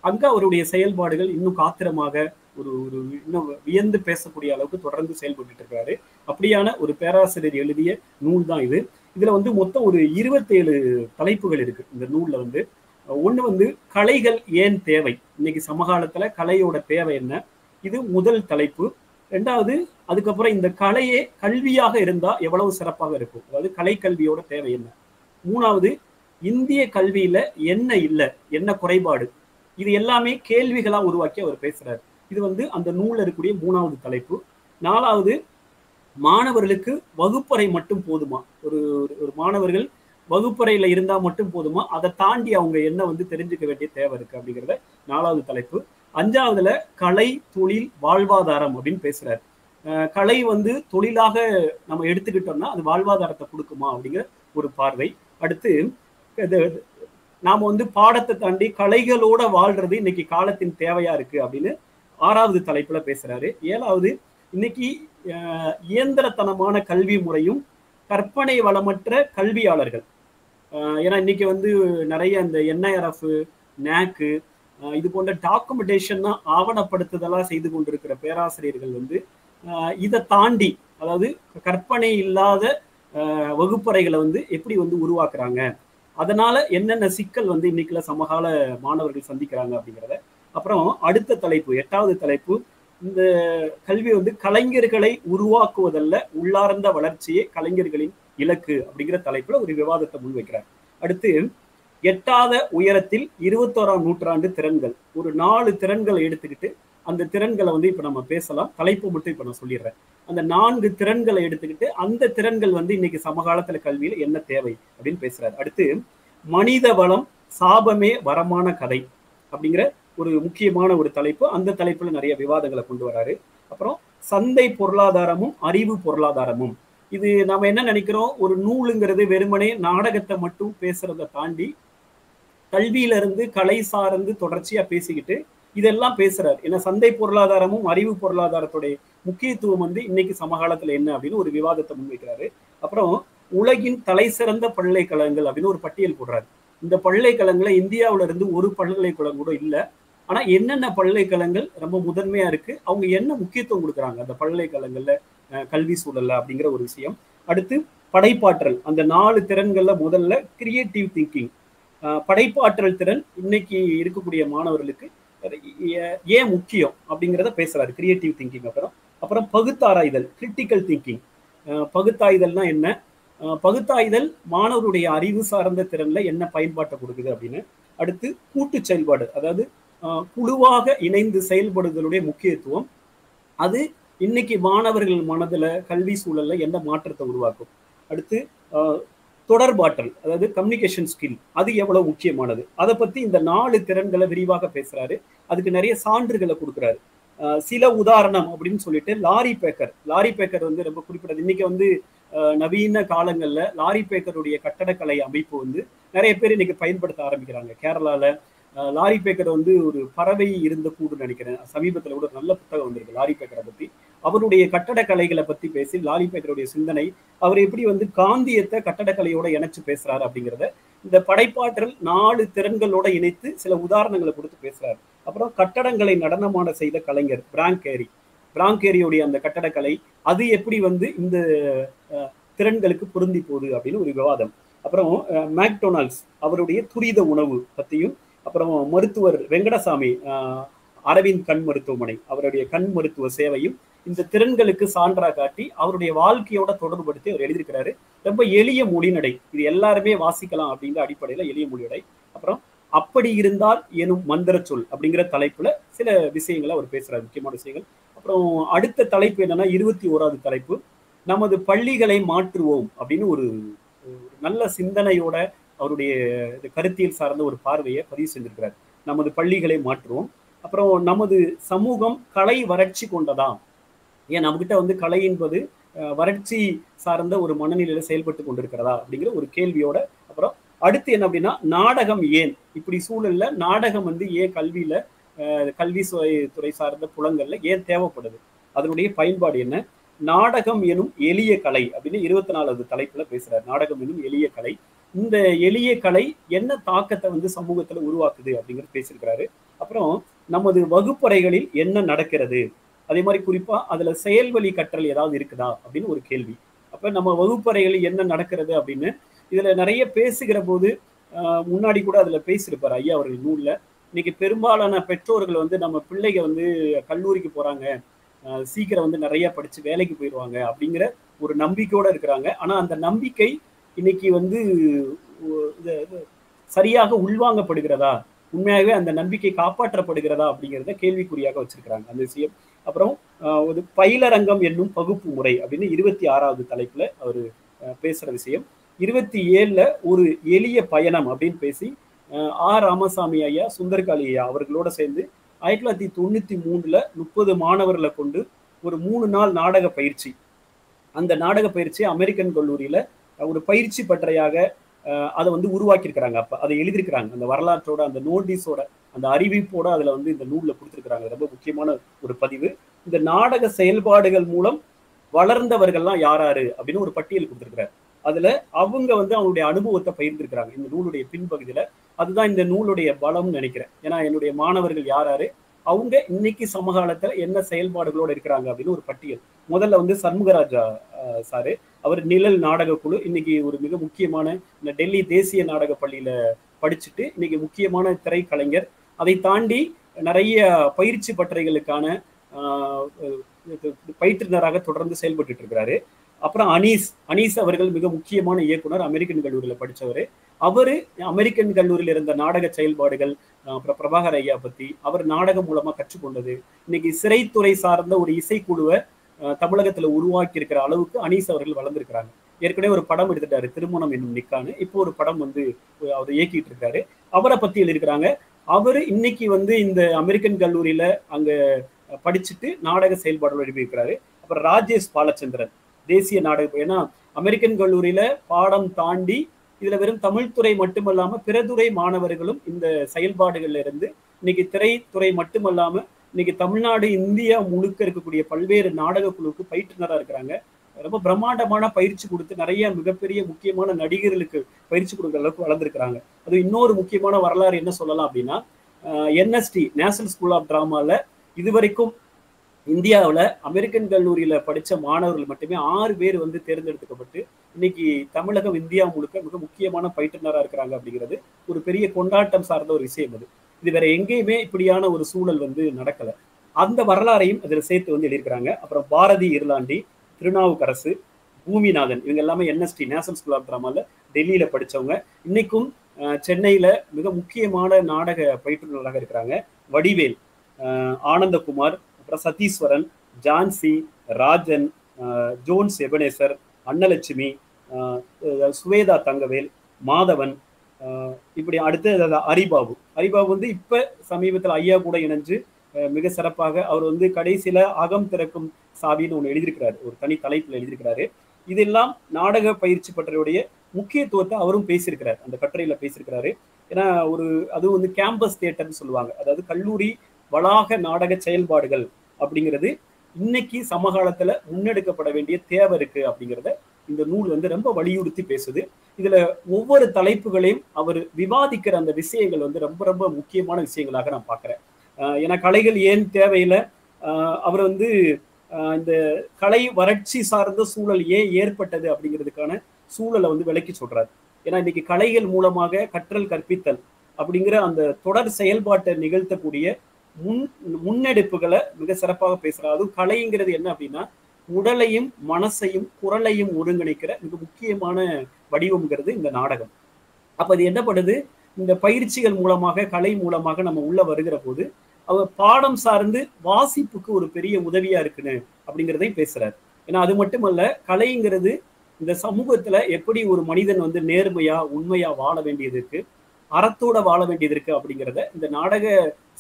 அங்க அவருடைய செயல்பாடுகள் இன்னும் காத்திரமாக ஒரு ஒரு இன்னும் வியந்து பேசக்கூடிய அளவுக்கு தொடர்ந்து செயல்பட்டு இருக்காரு. அப்படியான ஒரு பேராசிரியர் எழுதிய நூல் தான் இது. இதுல வந்து மொத்தம் ஒரு 27 தலைப்புகள் இருக்கு இந்த நூல்ல வந்து. ஒண்ணு வந்து கலைகள் ஏன் தேவை, இன்னைக்கு சமகாலத்துல கலையோட தேவை என்ன, இது முதல் தலைப்பு. ரெண்டாவது, அதுக்கப்புறம் இந்த கலையே கல்வியாக இருந்தா எவ்வளவு சிறப்பாக இருக்கும், அதாவது கலை கல்வியோட தேவை என்ன. மூணாவது, இந்திய கல்வியில என்ன இல்லை, என்ன குறைபாடு, இது எல்லாமே கேள்விகளா உருவாக்கி அவர் பேசுறாரு. இது வந்து அந்த நூல்ல இருக்கக்கூடிய 3வது தலைப்பு. 4வது, மாணவர்களுக்கு வகுப்பறை மட்டும் போதுமா, ஒரு ஒரு மாணவர்கள் வகுப்பறையில இருந்தா மட்டும் போதுமா, அதை தாண்டி அவங்க என்ன வந்து தெரிஞ்சுக்க வேண்டிய தேவை இருக்கு அப்படிங்கிறத 4வது தலைப்பு. 5வதுல கலை தொழில் வாழ்வாதாரம் அப்படின்னு பேசுறாரு. கலை வந்து தொழிலாக நம்ம எடுத்துக்கிட்டோம்னா அது வாழ்வாதாரத்தை கொடுக்குமா அப்படிங்கிற ஒரு பார்வை. அடுத்து, நாம வந்து பாடத்தை தாண்டி கலைகளோட வாழ்றது இன்னைக்கு காலத்தின் தேவையா இருக்கு அப்படின்னு 6வது தலைப்புல பேசுறாரு. 7வது, இன்னைக்கு இயந்திரத்தனமான கல்வி முறையும் கற்பனை வளமற்ற கல்வியாளர்கள், ஏன்னா இன்னைக்கு வந்து நிறைய இந்த NIRF, NAC இது போன்ற டாக்குமெண்டேஷன் ஆவணப்படுத்துதெல்லாம் செய்து கொண்டிருக்கிற பேராசிரியர்கள் வந்து இதை தாண்டி, அதாவது கற்பனை இல்லாத வகுப்பறைகளை வந்து எப்படி வந்து உருவாக்குறாங்க, அதனால என்னென்ன சிக்கல் வந்து இன்னைக்குள்ள சமகால மாணவர்கள் சந்திக்கிறாங்க அப்படிங்கிறத. அப்புறம் அடுத்த தலைப்பு 8வது தலைப்பு, இந்த கல்வி வந்து கலைஞர்களை உருவாக்குவதல்ல, உள்ளார்ந்த வளர்ச்சியே கலைஞர்களின் இலக்கு அப்படிங்கிற தலைப்புல ஒரு விவாதத்தை முன்வைக்கிறார். அடுத்து, எட்டாத உயரத்தில் 21ஆம் நூற்றாண்டு திறன்கள், ஒரு 4 திறன்களை எடுத்துக்கிட்டு அந்த திறன்களை வந்து இப்ப நம்ம பேசலாம். தலைப்பு மட்டும் இப்ப நான் சொல்லிடுறேன். அந்த 4 திறன்களை எடுத்துக்கிட்டு அந்த திறன்கள் வந்து இன்னைக்கு சமகாலத்துல கல்வியில என்ன தேவை அப்படின்னு பேசுறாரு. அடுத்து, மனித வளம் சாபமே வரமான கதை அப்படிங்கிற ஒரு முக்கியமான ஒரு தலைப்பு. அந்த தலைப்புல நிறைய விவாதங்களை கொண்டு வராரு. அப்புறம் சந்தை பொருளாதாரமும் அறிவு பொருளாதாரமும், இது நம்ம என்ன நினைக்கிறோம், ஒரு நூலுங்கிறது வெறுமனே நாடகத்தை மட்டும் பேசுறதை தாண்டி கல்வியில இருந்து கலை சார்ந்து தொடர்ச்சியா பேசிக்கிட்டு இதெல்லாம் பேசுறாரு. ஏன்னா சந்தை பொருளாதாரமும் அறிவு பொருளாதாரத்துடைய முக்கியத்துவம் வந்து இன்னைக்கு சமகாலத்துல என்ன அப்படின்னு ஒரு விவாதத்தை முன்வைக்கிறாரு. அப்புறம் உலகின் தலை சிறந்த பல்கலைக்கழகங்கள் அப்படின்னு ஒரு பட்டியல் போடுறாரு. இந்த பல்கலைக்கழகங்களை இந்தியாவில இருந்து ஒரு பல்கலைக்கழகம் கூட இல்லை. ஆனா என்னென்ன பல்கலைக்கழகங்கள் ரொம்ப முதன்மையா இருக்கு, அவங்க என்ன முக்கியத்துவம் கொடுக்குறாங்க அந்த பல்கலைக்கழகங்கள்ல கல்வி சூழல்ல அப்படிங்கிற ஒரு விஷயம். அடுத்து, படைப்பாற்றல், அந்த 4 திறன்கள்ல முதல்ல கிரியேட்டிவ் திங்கிங், படைப்பாற்றல் திறன் இன்னைக்கு இருக்கக்கூடிய மாணவர்களுக்கு ஏன் முக்கியம் அப்படிங்கிறத பேசுறாரு, கிரியேட்டிவ் திங்கிங். அப்புறம் பகுத்தாராய்தல், கிரிட்டிக்கல் திங்கிங். பகுத்தாய்தல்னா என்ன, பகுத்தாய்தல் மாணவருடைய அறிவு சார்ந்த திறன்ல என்ன பயன்பாட்டை கொடுக்குது அப்படின்னு. அடுத்து, கூட்டு செயல்பாடு, அதாவது குழுவாக இணைந்து செயல்படுதலுடைய முக்கியத்துவம், அது இன்னைக்கு மாணவர்கள் மனதுல கல்வி சூழல்ல என்ன மாற்றத்தை உருவாக்கும். அடுத்து, தொடர்பாற்றல், அதாவது கம்யூனிகேஷன் ஸ்கில், அது எவ்வளவு முக்கியமானது, அதை பத்தி இந்த 4 திறன்களை விரிவாக பேசுறாரு. அதுக்கு நிறைய சான்றுகளை கொடுக்குறாரு. சில உதாரணம் அப்படின்னு சொல்லிட்டு, லாரி பேக்கர் வந்து ரொம்ப குறிப்பிட்டது. இன்னைக்கு வந்து நவீன காலங்கள்ல லாரி பேக்கருடைய கட்டடக்கலை அமைப்பு வந்து நிறைய பேர் இன்னைக்கு பயன்படுத்த ஆரம்பிக்கிறாங்க. கேரளால லாரி பேக்கர் வந்து ஒரு பறவை இருந்த கூடுன்னு நினைக்கிறேன். சமீபத்தில் கூட நல்ல புத்தகம் வந்திருக்கு லாரி பேக்கரை பத்தி. அவருடைய கட்டடக்கலைகளை பத்தி பேசி, லாரி பேக்கருடைய சிந்தனை, அவர் எப்படி வந்து காந்தியத்தை கட்டடக்கலையோட இணைச்சு பேசுறாரு அப்படிங்கிறத இந்த படைப்பாற்றல் 4 திறன்களோட இணைத்து சில உதாரணங்களை கொடுத்து பேசுறாரு. அப்புறம் கட்டடங்களை நடனமான செய்த கலைஞர் பிராங்கேரியோடைய அந்த கட்டடக்கலை, அது எப்படி வந்து இந்த திறன்களுக்கு பொருந்தி போகுது அப்படின்னு ஒரு விவாதம். அப்புறம் மேக்டொனால்ட்ஸ் அவருடைய துரித உணவு பத்தியும், அப்புறம் மருத்துவர் வெங்கடசாமி அரவிந்த் கண் மருத்துவமனை அவருடைய கண் மருத்துவ சேவையும் இந்த திறன்களுக்கு சான்றா காட்டி அவருடைய வாழ்க்கையோட தொடர்புபடுத்தி அவர் எழுதியிருக்கிறாரு. ரொம்ப எளிய மொழிநடை, இது எல்லாருமே வாசிக்கலாம் அப்படிங்கிற அடிப்படையில எளிய மொழிநடை. அப்புறம் அப்படி இருந்தால் எனும் மந்திர சொல் அப்படிங்கிற தலைப்புல சில விஷயங்களை அவர் பேசுறாரு, முக்கியமான விஷயங்கள். அப்புறம் அடுத்த தலைப்பு என்னன்னா 21வது தலைப்பு, நமது பள்ளிகளை மாற்றுவோம் அப்படின்னு ஒரு நல்ல சிந்தனையோட அவருடைய கருத்தியல் சார்ந்த ஒரு பார்வையை பதிவு செஞ்சிருக்கிறார். நமது பள்ளிகளை மாற்றுவோம். அப்புறம் நமது சமூகம் கலை வறட்சி கொண்டதா, ஏன் நம்மகிட்ட வந்து கலை என்பது வறட்சி சார்ந்த ஒரு மனநிலையில செயல்பட்டு கொண்டிருக்கிறதா அப்படிங்கிற ஒரு கேள்வியோட. அப்புறம் அடுத்து என்ன அப்படின்னா, நாடகம் ஏன் இப்படி சூழல்ல நாடகம் வந்து ஏன் கல்வி துறை சார்ந்த புலங்கள்ல ஏன் தேவைப்படுது, அதனுடைய பயன்பாடு என்ன. நாடகம் எனும் எளிய கலை அப்படின்னு 24வது தலைப்புல பேசுறாரு. நாடகம் எனும் எளிய கலை. இந்த எளிய கலை என்ன தாக்கத்தை வந்து சமூகத்துல உருவாக்குது அப்படிங்கிறது பேசியிருக்கிறாரு. அப்புறம் நமது வகுப்பறைகளில் என்ன நடக்கிறது, அதே மாதிரி குறிப்பா அதுல செயல்வழி கற்றல் ஏதாவது இருக்குதா அப்படின்னு ஒரு கேள்வி. அப்ப நம்ம வகுப்பறைகளில் என்ன நடக்கிறது அப்படின்னு இதுல நிறைய பேசுகிற போது முன்னாடி கூட அதுல பேசியிருப்பாரு ஐயா அவர்கள் நூல்ல. இன்னைக்கு பெரும்பாலான பெற்றோர்கள் வந்து நம்ம பிள்ளைங்க வந்து கல்லூரிக்கு போறாங்க, சீக்கிரம் வந்து நிறைய படிச்சு வேலைக்கு போயிடுவாங்க அப்படிங்கிற ஒரு நம்பிக்கையோட இருக்கிறாங்க. ஆனா அந்த நம்பிக்கை இன்னைக்கு வந்து சரியாக உள்வாங்கப்படுகிறதா, உண்மையாகவே அந்த நம்பிக்கை காப்பாற்றப்படுகிறதா அப்படிங்கிறத கேள்விக்குறியாக வச்சிருக்கிறாங்க அந்த விஷயம். அப்புறம் ஒரு பயிலரங்கம் என்னும் பகுப்பு முறை அப்படின்னு 26வது தலைப்புல அவர் பேசுற விஷயம். 27ல ஒரு எளிய பயணம் அப்படின்னு பேசி ராமசாமி ஐயா, சுந்தர்காளி ஐயா அவர்களோட சேர்ந்து 1993ல 30 மாணவர்களை கொண்டு ஒரு 3 நாள் நாடக பயிற்சி, அந்த நாடக பயிற்சி அமெரிக்கன் கல்லூரியில ஒரு பயிற்சி பட்டறையாக அதை வந்து உருவாக்கியிருக்கிறாங்க. அப்ப அதை எழுதியிருக்கிறாங்க. அந்த வரலாற்றோட அந்த நோட்டீஸோட அந்த அறிவிப்போட அதுல வந்து இந்த நூல்ல கொடுத்துருக்காங்க. ரொம்ப முக்கியமான ஒரு பதிவு. இந்த நாடக செயல்பாடுகள் மூலம் வளர்ந்தவர்கள்லாம் யாராரு அப்படின்னு ஒரு பட்டியல் கொடுத்துருக்கிறார். அதுல அவங்க வந்து அவங்களுடைய அனுபவத்தை பகிர்ந்திருக்கிறாங்க இந்த நூலுடைய பின்பகுதியில. அதுதான் இந்த நூலுடைய பலம்னு நினைக்கிறேன். ஏன்னா என்னுடைய மாணவர்கள் யாராரு, அவங்க இன்னைக்கு சமகாலத்துல என்ன செயல்பாடுகளோட இருக்கிறாங்க அப்படின்னு ஒரு பட்டியல். முதல்ல வந்து சண்முகராஜா சாரு, அவர் நிழல் நாடக குழு, இன்னைக்கு ஒரு மிக முக்கியமான இந்த டெல்லி தேசிய நாடக பள்ளியில படிச்சுட்டு இன்னைக்கு முக்கியமான திரைக்கலைஞர். அதை தாண்டி நிறைய பயிற்சி பட்டறைகளுக்கான பயிற்றுனராக தொடர்ந்து செயல்பட்டு இருக்கிறாரு. அப்புறம் அனீஸ் அவர்கள் மிக முக்கியமான இயக்குனர், அமெரிக்கன் கல்லூரியில படித்தவர். அவரு அமெரிக்கன் கல்லூரியில் இருந்த நாடக செயல்பாடுகள், அப்புறம் பிரபாகர் ஐயா பத்தி அவர் நாடகம் மூலமா கற்றுக்கொண்டது, இன்னைக்கு சிறைத்துறை சார்ந்த ஒரு இசைக்குழுவை தமிழகத்துல உருவாக்கி இருக்கிற அளவுக்கு அனீஸ் அவர்கள் வளர்ந்துருக்கிறாங்க. ஏற்கனவே ஒரு படம் எடுத்துட்டாரு, திருமணம் என்னும் நிக்கான்னு. இப்போ ஒரு படம் வந்து அவர் இயக்கிட்டு இருக்காரு. அவரை பத்தி எழுதியிருக்கிறாங்க. அவரு இன்னைக்கு வந்து இந்த அமெரிக்கன் கல்லூரியில அங்க படிச்சுட்டு நாடக செயல்பாடுகள் எழுதியிருக்கிறாரு. அப்புறம் ராஜேஷ் பாலச்சந்திரன் தேசிய நாடக, ஏன்னா அமெரிக்கன் கல்லூரியில பாடம் தாண்டி இதுல வெறும் தமிழ் துறை மட்டுமல்லாம பிற துறை மாணவர்களும் இந்த செயல்பாடுகள்ல இருந்து இன்னைக்கு திரைத்துறை மட்டுமல்லாம இன்னைக்கு தமிழ்நாடு இந்தியா முழுக்க இருக்கக்கூடிய பல்வேறு நாடக குழுவுக்கு பயிற்றுனராக இருக்கிறாங்க. ரொம்ப பிரம்மாண்டமான பயிற்சி கொடுத்து நிறைய மிகப்பெரிய முக்கியமான நடிகர்களுக்கு பயிற்சி கொடுக்குற அளவுக்கு வளர்ந்துருக்கிறாங்க. அது இன்னொரு முக்கியமான வரலாறு என்ன சொல்லலாம் அப்படின்னா, என்எஸ்டி நேஷனல் ஸ்கூல் ஆஃப் டிராமால இதுவரைக்கும் இந்தியாவில் அமெரிக்கன் கல்லூரியில படித்த மாணவர்கள் மட்டுமே 6 பேர் வந்து தேர்ந்தெடுக்கப்பட்டு இன்னைக்கு தமிழகம் இந்தியா முழுக்க மிக முக்கியமான பயிற்றுனராக இருக்கிறாங்க அப்படிங்கிறது ஒரு பெரிய கொண்டாட்டம் சார்ந்த ஒரு விஷயம். இது வேற எங்கேயுமே இப்படியான ஒரு சூழல் வந்து நடக்கல. அந்த வரலாறையும் அதில் சேர்த்து வந்து எழுதியிருக்கிறாங்க. அப்புறம் பாரதி இருளாண்டி, திருநாவுக்கரசு, பூமிநாதன், இவங்க எல்லாமே என்எஸ்டி நேஷனல் ஸ்கூல் ஆஃப் டிராமால டெல்லியில படிச்சவங்க. இன்னைக்கும் சென்னையில மிக முக்கியமான நாடக பயிற்றுனராக இருக்கிறாங்க. வடிவேல், ஆனந்தகுமார், அப்புறம் சதீஸ்வரன், ஜான்சி, ராஜன், ஜோன்ஸ் எபனேசர், அன்னலட்சுமி, சுவேதா தங்கவேல், மாதவன், இப்படி அடுத்து ஹரிபாபு வந்து இப்ப சமீபத்தில் ஐயா கூட இணைஞ்சு மிக சிறப்பாக அவர் வந்து கடைசியில அகம் திறக்கும் சாவின்னு ஒன்று எழுதியிருக்கிறாரு, ஒரு தனி தலைப்புல எழுதியிருக்கிறாரு. இதெல்லாம் நாடக பயிற்சி பட்டறையுடைய முக்கியத்துவத்தை அவரும் பேசியிருக்கிறார், அந்த கட்டுரையில பேசியிருக்கிறாரு. ஏன்னா அது வந்து கேம்பஸ் தியேட்டர்னு சொல்லுவாங்க, அதாவது கல்லூரி வளாக நாடக செயல்பாடுகள் அப்படிங்கிறது இன்னைக்கு சமகாலத்துல முன்னெடுக்கப்பட வேண்டிய தேவை இருக்கு அப்படிங்கிறத இந்த நூல் வந்து ரொம்ப வலியுறுத்தி பேசுது. இதுல ஒவ்வொரு தலைப்புகளையும் அவர் விவாதிக்கிற அந்த விஷயங்கள் வந்து ரொம்ப ரொம்ப முக்கியமான விஷயங்களாக நான் பார்க்கிறேன். ஏன்னா கலைகள் ஏன் தேவையில்லை, அவர் வந்து இந்த கலை வறட்சி சார்ந்த சூழல் ஏன் ஏற்பட்டது அப்படிங்கிறதுக்கான சூழலை வந்து விளக்கி சொல்றாரு. ஏன்னா இன்னைக்கு கலைகள் மூலமாக கற்றல் கற்பித்தல் அப்படிங்கிற அந்த தொடர் செயல்பாட்டை நிகழ்த்தக்கூடிய முன்னெடுப்புகளை மிக சிறப்பாக பேசுறாரு. அதுவும் கலைங்கிறது என்ன அப்படின்னா உடலையும் மனசையும் குரலையும் ஒருங்கிணைக்கிற மிக முக்கியமான வடிவம்ங்கிறது இந்த நாடகம். அப்ப அது என்ன பண்ணுது, இந்த பயிற்சிகள் மூலமாக கலை மூலமாக நம்ம உள்ள வருகிற போது அவர் பாடம் சார்ந்து வாசிப்புக்கு ஒரு பெரிய உதவியா இருக்குன்னு அப்படிங்கிறதையும் பேசுறாரு. ஏன்னா அது மட்டுமல்ல, கலைங்கிறது இந்த சமூகத்துல எப்படி ஒரு மனிதன் வந்து நேர்மையா உண்மையா வாழ வேண்டியது இருக்கு, அறத்தோட வாழ வேண்டியது இருக்கு அப்படிங்கிறத இந்த நாடக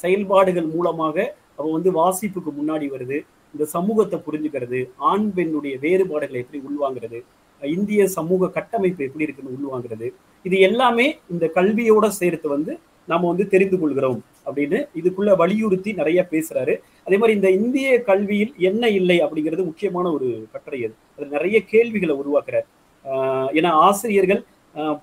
செயல்பாடுகள் மூலமாக அவன் வந்து வாசிப்புக்கு முன்னாடி வருது. இந்த சமூகத்தை புரிஞ்சுக்கிறது, ஆண் பெண்ணுடைய வேறுபாடுகளை எப்படி உள்வாங்கிறது, இந்திய சமூக கட்டமைப்பு எப்படி இருக்குன்னு உள்வாங்கிறது, இது எல்லாமே இந்த கல்வியோட சேர்த்து வந்து நம்ம வந்து தெரிந்து கொள்கிறோம் அப்படின்னு இதுக்குள்ள வலியுறுத்தி நிறைய பேசுறாரு. அதே மாதிரி இந்த இந்திய கல்வியில் என்ன இல்லை அப்படிங்கிறது முக்கியமான ஒரு கட்டுரை. அது நிறைய கேள்விகளை உருவாக்குறாரு. ஏன்னா ஆசிரியர்கள்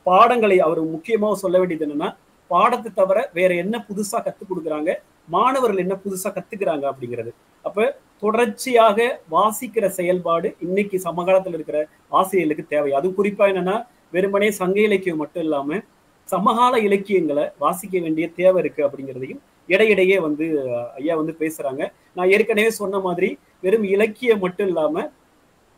பாடங்களை அவர் முக்கியமாக சொல்ல வேண்டியது என்னன்னா, பாடத்தை தவிர வேற என்ன புதுசா கத்துக் கொடுக்குறாங்க, மாணவர்கள் என்ன புதுசா கத்துக்கிறாங்க அப்படிங்கிறது. அப்ப தொடர்ச்சியாக வாசிக்கிற செயல்பாடு இன்னைக்கு சமகாலத்தில் இருக்கிற ஆசிரியர்களுக்கு தேவை. அதுவும் குறிப்பா என்னன்னா, வெறுமனே சங்க இலக்கியம் மட்டும் இல்லாம சமகால இலக்கியங்களை வாசிக்க வேண்டிய தேவை இருக்கு அப்படிங்கிறதையும் இடையிடையே ஐயா பேசுறாங்க. நான் ஏற்கனவே சொன்ன மாதிரி வெறும் இலக்கியம் மட்டும் இல்லாம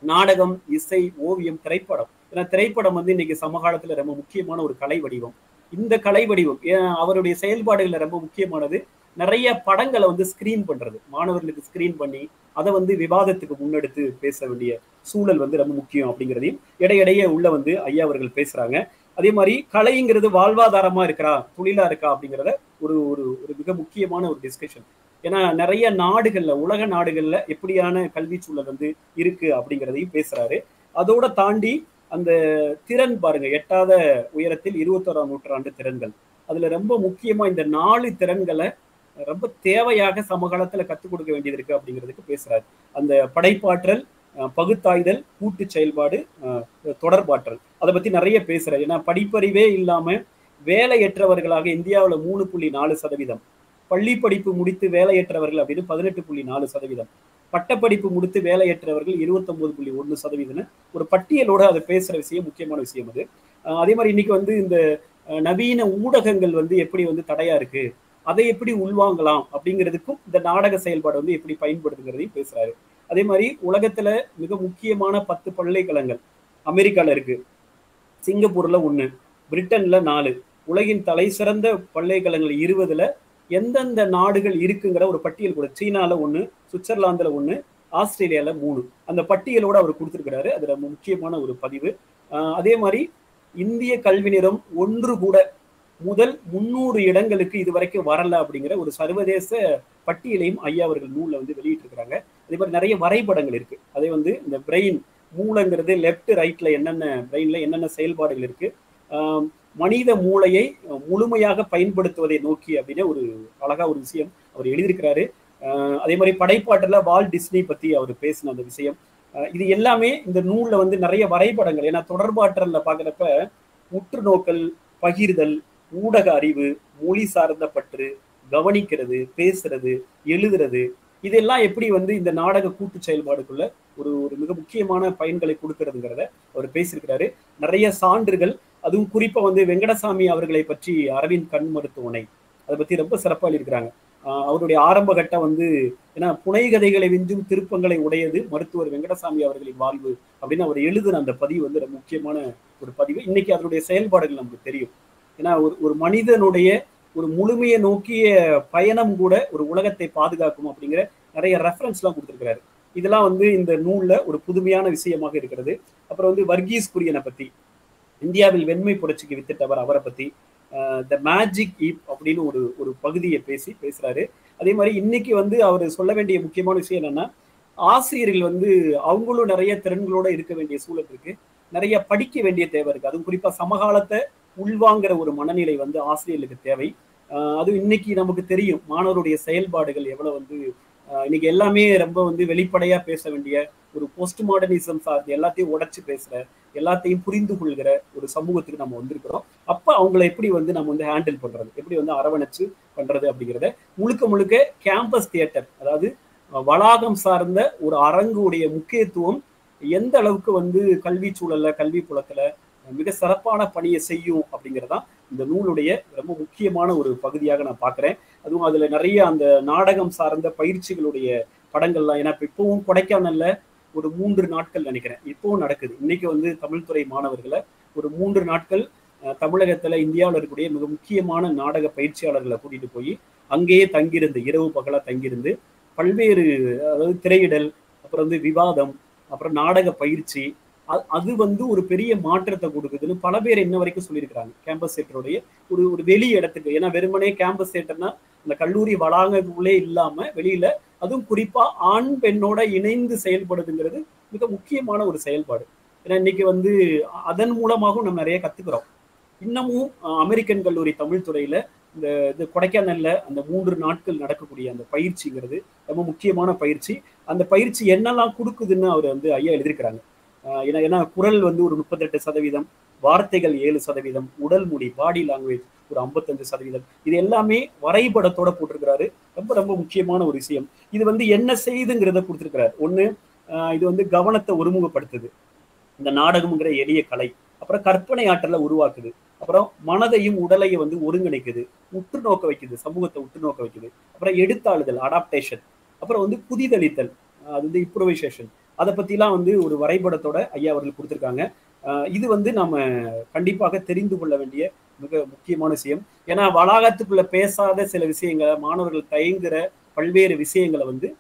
நாடகம், இசை, ஓவியம், திரைப்படம். ஏன்னா திரைப்படம் இன்னைக்கு சமகாலத்துல ரொம்ப முக்கியமான ஒரு கலை வடிவம். இந்த கலை வடிவம் அவருடைய செயல்பாடுகள்ல ரொம்ப முக்கியமானது. நிறைய படங்களை ஸ்கிரீன் பண்றது, மாணவர்களுக்கு ஸ்கிரீன் பண்ணி அதை விவாதத்துக்கு முன்னெடுத்து பேச வேண்டிய சூழல் ரொம்ப முக்கியம் அப்படிங்கிறதையும் இடையிடையே உள்ள ஐயா அவர்கள் பேசுறாங்க. அதே மாதிரி கலைங்கிறது வாழ்வாதாரமா இருக்கா, தொழிலா இருக்கா அப்படிங்கிறத ஒரு ஒரு மிக முக்கியமான ஒரு டிஸ்கஷன். ஏன்னா நிறைய நாடுகள்ல, உலக நாடுகள்ல எப்படியான கல்வி சூழல் இருக்கு அப்படிங்கிறதையும் பேசுறாரு. அதோட தாண்டி அந்த திறன் பாருங்க, எட்டாத உயரத்தில் 21ஆம் நூற்றாண்டு திறன்கள். அதுல ரொம்ப முக்கியமா இந்த 4 திறன்களை ரொம்ப தேவையாக சமகாலத்துல கத்துக் கொடுக்க வேண்டியது இருக்கு அப்படிங்கிறதுக்கு பேசுறாரு. அந்த படைப்பாற்றல், பகுத்தாய்தல், கூட்டு செயல்பாடு, தொடர்பாற்றல், அதை பத்தி நிறைய பேசுறாரு. ஏன்னா படிப்பறிவே இல்லாம வேலையற்றவர்களாக இந்தியாவில் 3.4%, பள்ளி படிப்பு முடித்து வேலையற்றவர்கள் அப்படின்னு 18.4%, பட்டப்படிப்பு முடித்து வேலையற்றவர்கள் 29.1% ஒரு பட்டியலோட அதை பேசுற விஷயம் முக்கியமான விஷயம் அது. அதே மாதிரி இன்னைக்கு இந்த நவீன ஊடகங்கள் எப்படி தடையா இருக்கு, அதை எப்படி உள்வாங்கலாம் அப்படிங்கிறதுக்கும் இந்த நாடக செயல்பாடு எப்படி பயன்படுத்துங்கிறதையும் பேசுறாரு. அதே மாதிரி உலகத்துல மிக முக்கியமான 10 பல்கலைக்கழகங்கள் அமெரிக்கால இருக்கு, சிங்கப்பூர்ல 1, பிரிட்டன்ல 4, உலகின் தலை சிறந்த பல்கலைக்கழகங்கள் 20ல எந்தெந்த நாடுகள் இருக்குங்கிற ஒரு பட்டியல் கூட. சீனால 1, சுவிட்சர்லாந்துல 1, ஆஸ்திரேலியால 3, அந்த பட்டியலோட அவர் கொடுத்திருக்கிறாரு. அது ரொம்ப முக்கியமான ஒரு பதிவு. அதே மாதிரி இந்திய கல்வி நிறுவனம் ஒன்று கூட முதல் 300 இடங்களுக்கு இதுவரைக்கும் வரல அப்படிங்கிற ஒரு சர்வதேச பட்டியலையும் ஐயா அவர்கள் நூல்ல வெளியிட்டு இருக்கிறாங்க. அதே மாதிரி நிறைய வரைபடங்கள் இருக்கு. அதே இந்த பிரெயின், மூளைங்கிறது லெப்ட் ரைட்ல என்னென்ன பிரெயின்ல என்னென்ன செயல்பாடுகள் இருக்கு, மனித மூளையை முழுமையாக பயன்படுத்துவதை நோக்கி அப்படின்னு ஒரு அழகா ஒரு விஷயம் அவர் எழுதியிருக்கிறாரு. அதே மாதிரி படைப்பாற்றல வால்ட் டிஸ்னி பத்தி அவர் பேசின அந்த விஷயம், இது எல்லாமே இந்த நூல்ல நிறைய வரைபடங்கள். ஏன்னா தொடர்பாற்றல்ல பாக்குறப்ப உற்று நோக்கல், பகிர்தல், ஊடக அறிவு, மொழி சார்ந்த பற்று, கவனிக்கிறது, பேசுறது, எழுதுறது, இதெல்லாம் எப்படி இந்த நாடக கூட்டு செயல்பாடுக்குள்ள ஒரு ஒரு மிக முக்கியமான பயன்களை கொடுக்கறதுங்கிறத அவர் பேசியிருக்கிறாரு. நிறைய சான்றுகள், அதுவும் குறிப்பா வெங்கடசாமி அவர்களை பற்றி அரவிந்த் கண் மருத்துவமனை அதை பத்தி ரொம்ப சிறப்பா எழுதியிருக்கிறாங்க. அவருடைய ஆரம்ப கட்டம் ஏன்னா புனைகதைகளை விஞ்சும் திருப்பங்களை உடையது மருத்துவர் வெங்கடசாமி அவர்களின் வாழ்வு அப்படின்னு அவர் எழுதுன அந்த பதிவு ரொம்ப முக்கியமான ஒரு பதிவு. இன்னைக்கு அதனுடைய செயல்பாடுகள் நமக்கு தெரியும். ஏன்னா ஒரு மனிதனுடைய ஒரு முழுமையை நோக்கிய பயணம் கூட ஒரு உலகத்தை பாதுகாக்கும் அப்படிங்கிற நிறைய ரெஃபரன்ஸ் எல்லாம் கொடுத்திருக்கிறாரு. இதெல்லாம் இந்த நூல்ல ஒரு புதுமையான விஷயமாக இருக்கிறது. அப்புறம் வர்கீஸ் குரியனை பத்தி, இந்தியாவில் வெண்மை புரட்சிக்கு வித்திட்டவர், அவரை பத்தி த மேஜிக் ஈப் அப்படின்னு ஒரு பகுதியை பேசுறாரு. அதே மாதிரி இன்னைக்கு அவர் சொல்ல வேண்டிய முக்கியமான விஷயம் என்னன்னா, ஆசிரியர்கள் அவங்களும் நிறைய திறன்களோட இருக்க வேண்டிய சூழல் இருக்கு, நிறைய படிக்க வேண்டிய தேவை இருக்கு. அதுவும் குறிப்பா சமகாலத்தை உள்வாங்கிற ஒரு மனநிலை ஆசிரியர்களுக்கு தேவை. அதுவும் இன்னைக்கு நமக்கு தெரியும் மாணவருடைய செயல்பாடுகள் எவ்வளவு இன்னைக்கு எல்லாமே ரொம்ப வெளிப்படையா பேச வேண்டிய ஒரு போஸ்ட் மாடர்னிசம் சார்ந்து எல்லாத்தையும் உடைச்சு பேசுற, எல்லாத்தையும் புரிந்து கொள்கிற ஒரு சமூகத்துக்கு நம்ம வந்திருக்கிறோம். அப்ப அவங்களை எப்படி நம்ம ஹேண்டில் பண்றது, எப்படி அரவணைச்சு பண்றது அப்படிங்கிறத முழுக்க முழுக்க கேம்பஸ் தியேட்டர், அதாவது வளாகம் சார்ந்த ஒரு அரங்குடைய முக்கியத்துவம் எந்த அளவுக்கு கல்வி சூழல்ல, கல்வி புலத்துல மிக சிறப்பான பணியை செய்யும் அப்படிங்கிறதான் இந்த நூலுடைய ரொம்ப முக்கியமான ஒரு பகுதியாக நான் பார்க்கிறேன். அதுவும் அதுல நிறைய அந்த நாடகம் சார்ந்த பயிற்சிகளுடைய படங்கள்லாம், ஏன்னா இப்பவும் கொடைக்கானல்ல ஒரு 3 நாட்கள் நினைக்கிறேன் இப்பவும் நடக்குது. இன்னைக்கு தமிழ் துறை மாணவர்களை ஒரு 3 நாட்கள் தமிழகத்துல, இந்தியாவில் இருக்கக்கூடிய மிக முக்கியமான நாடக பயிற்சியாளர்களை கூட்டிட்டு போய் அங்கேயே தங்கியிருந்து, இரவு பகலா தங்கியிருந்து பல்வேறு, அதாவது திரையிடல், அப்புறம் விவாதம், அப்புறம் நாடக பயிற்சி, அது ஒரு பெரிய மாற்றத்தை கொடுக்குதுன்னு பல பேர் இன்ன வரைக்கும் சொல்லியிருக்கிறாங்க. கேம்பஸ் தியேட்டருடைய ஒரு வெளி இடத்துக்கு, ஏன்னா வெறுமனே கேம்பஸ் தியேட்டர்னா அந்த கல்லூரி வளாகங்களே இல்லாம வெளியில, அதுவும் குறிப்பா ஆண் பெண்ணோட இணைந்து செயல்படுதுங்கிறது மிக முக்கியமான ஒரு செயல்பாடு. ஏன்னா இன்னைக்கு அதன் மூலமாகவும் நம்ம நிறைய கத்துக்கிறோம். இன்னமும் அமெரிக்கன் கல்லூரி தமிழ் துறையில இந்த கொடைக்கானல்ல அந்த 3 நாட்கள் நடக்கக்கூடிய அந்த பயிற்சிங்கிறது ரொம்ப முக்கியமான பயிற்சி. அந்த பயிற்சி என்னெல்லாம் கொடுக்குதுன்னு அவர் வந்து ஐயா எழுதியிருக்கிறாங்க. ஏன்னா குரல் வந்து ஒரு 38%, வார்த்தைகள் 7%, உடல் மொழி பாடி லாங்குவேஜ் ஒரு 55%, இது எல்லாமே வரைபடத்தோட போட்டிருக்கிறாரு. ரொம்ப ரொம்ப முக்கியமான ஒரு விஷயம். இது வந்து என்ன செய்யுதுங்கிறத கொடுத்திருக்கிறார். ஒண்ணு, இது வந்து கவனத்தை ஒருமுகப்படுத்துது, இந்த நாடகம்ங்கிற எளிய கலை. அப்புறம் கற்பனை ஆற்றலை உருவாக்குது. அப்புறம் மனதையும் உடலையும் வந்து ஒருங்கிணைக்குது, உற்று நோக்க வைக்குது, சமூகத்தை உற்று நோக்க வைக்குது. அப்புறம் எடுத்தாளுதல், அடாப்டேஷன். அப்புறம் வந்து புதிதளித்தல், அது வந்து இம்ப்ரோவைசேஷன். அதை பத்திலாம் வந்து ஒரு வரைபடத்தோட ஐயா அவர்கள் கொடுத்துருக்காங்க. இது வந்து நாம கண்டிப்பாக தெரிந்து கொள்ள வேண்டிய மிக முக்கியமான விஷயம். ஏன்னா வளாகத்துக்குள்ள பேசாத சில விஷயங்களை, மாணவர்கள் தயங்குற பல்வேறு விஷயங்களை வந்து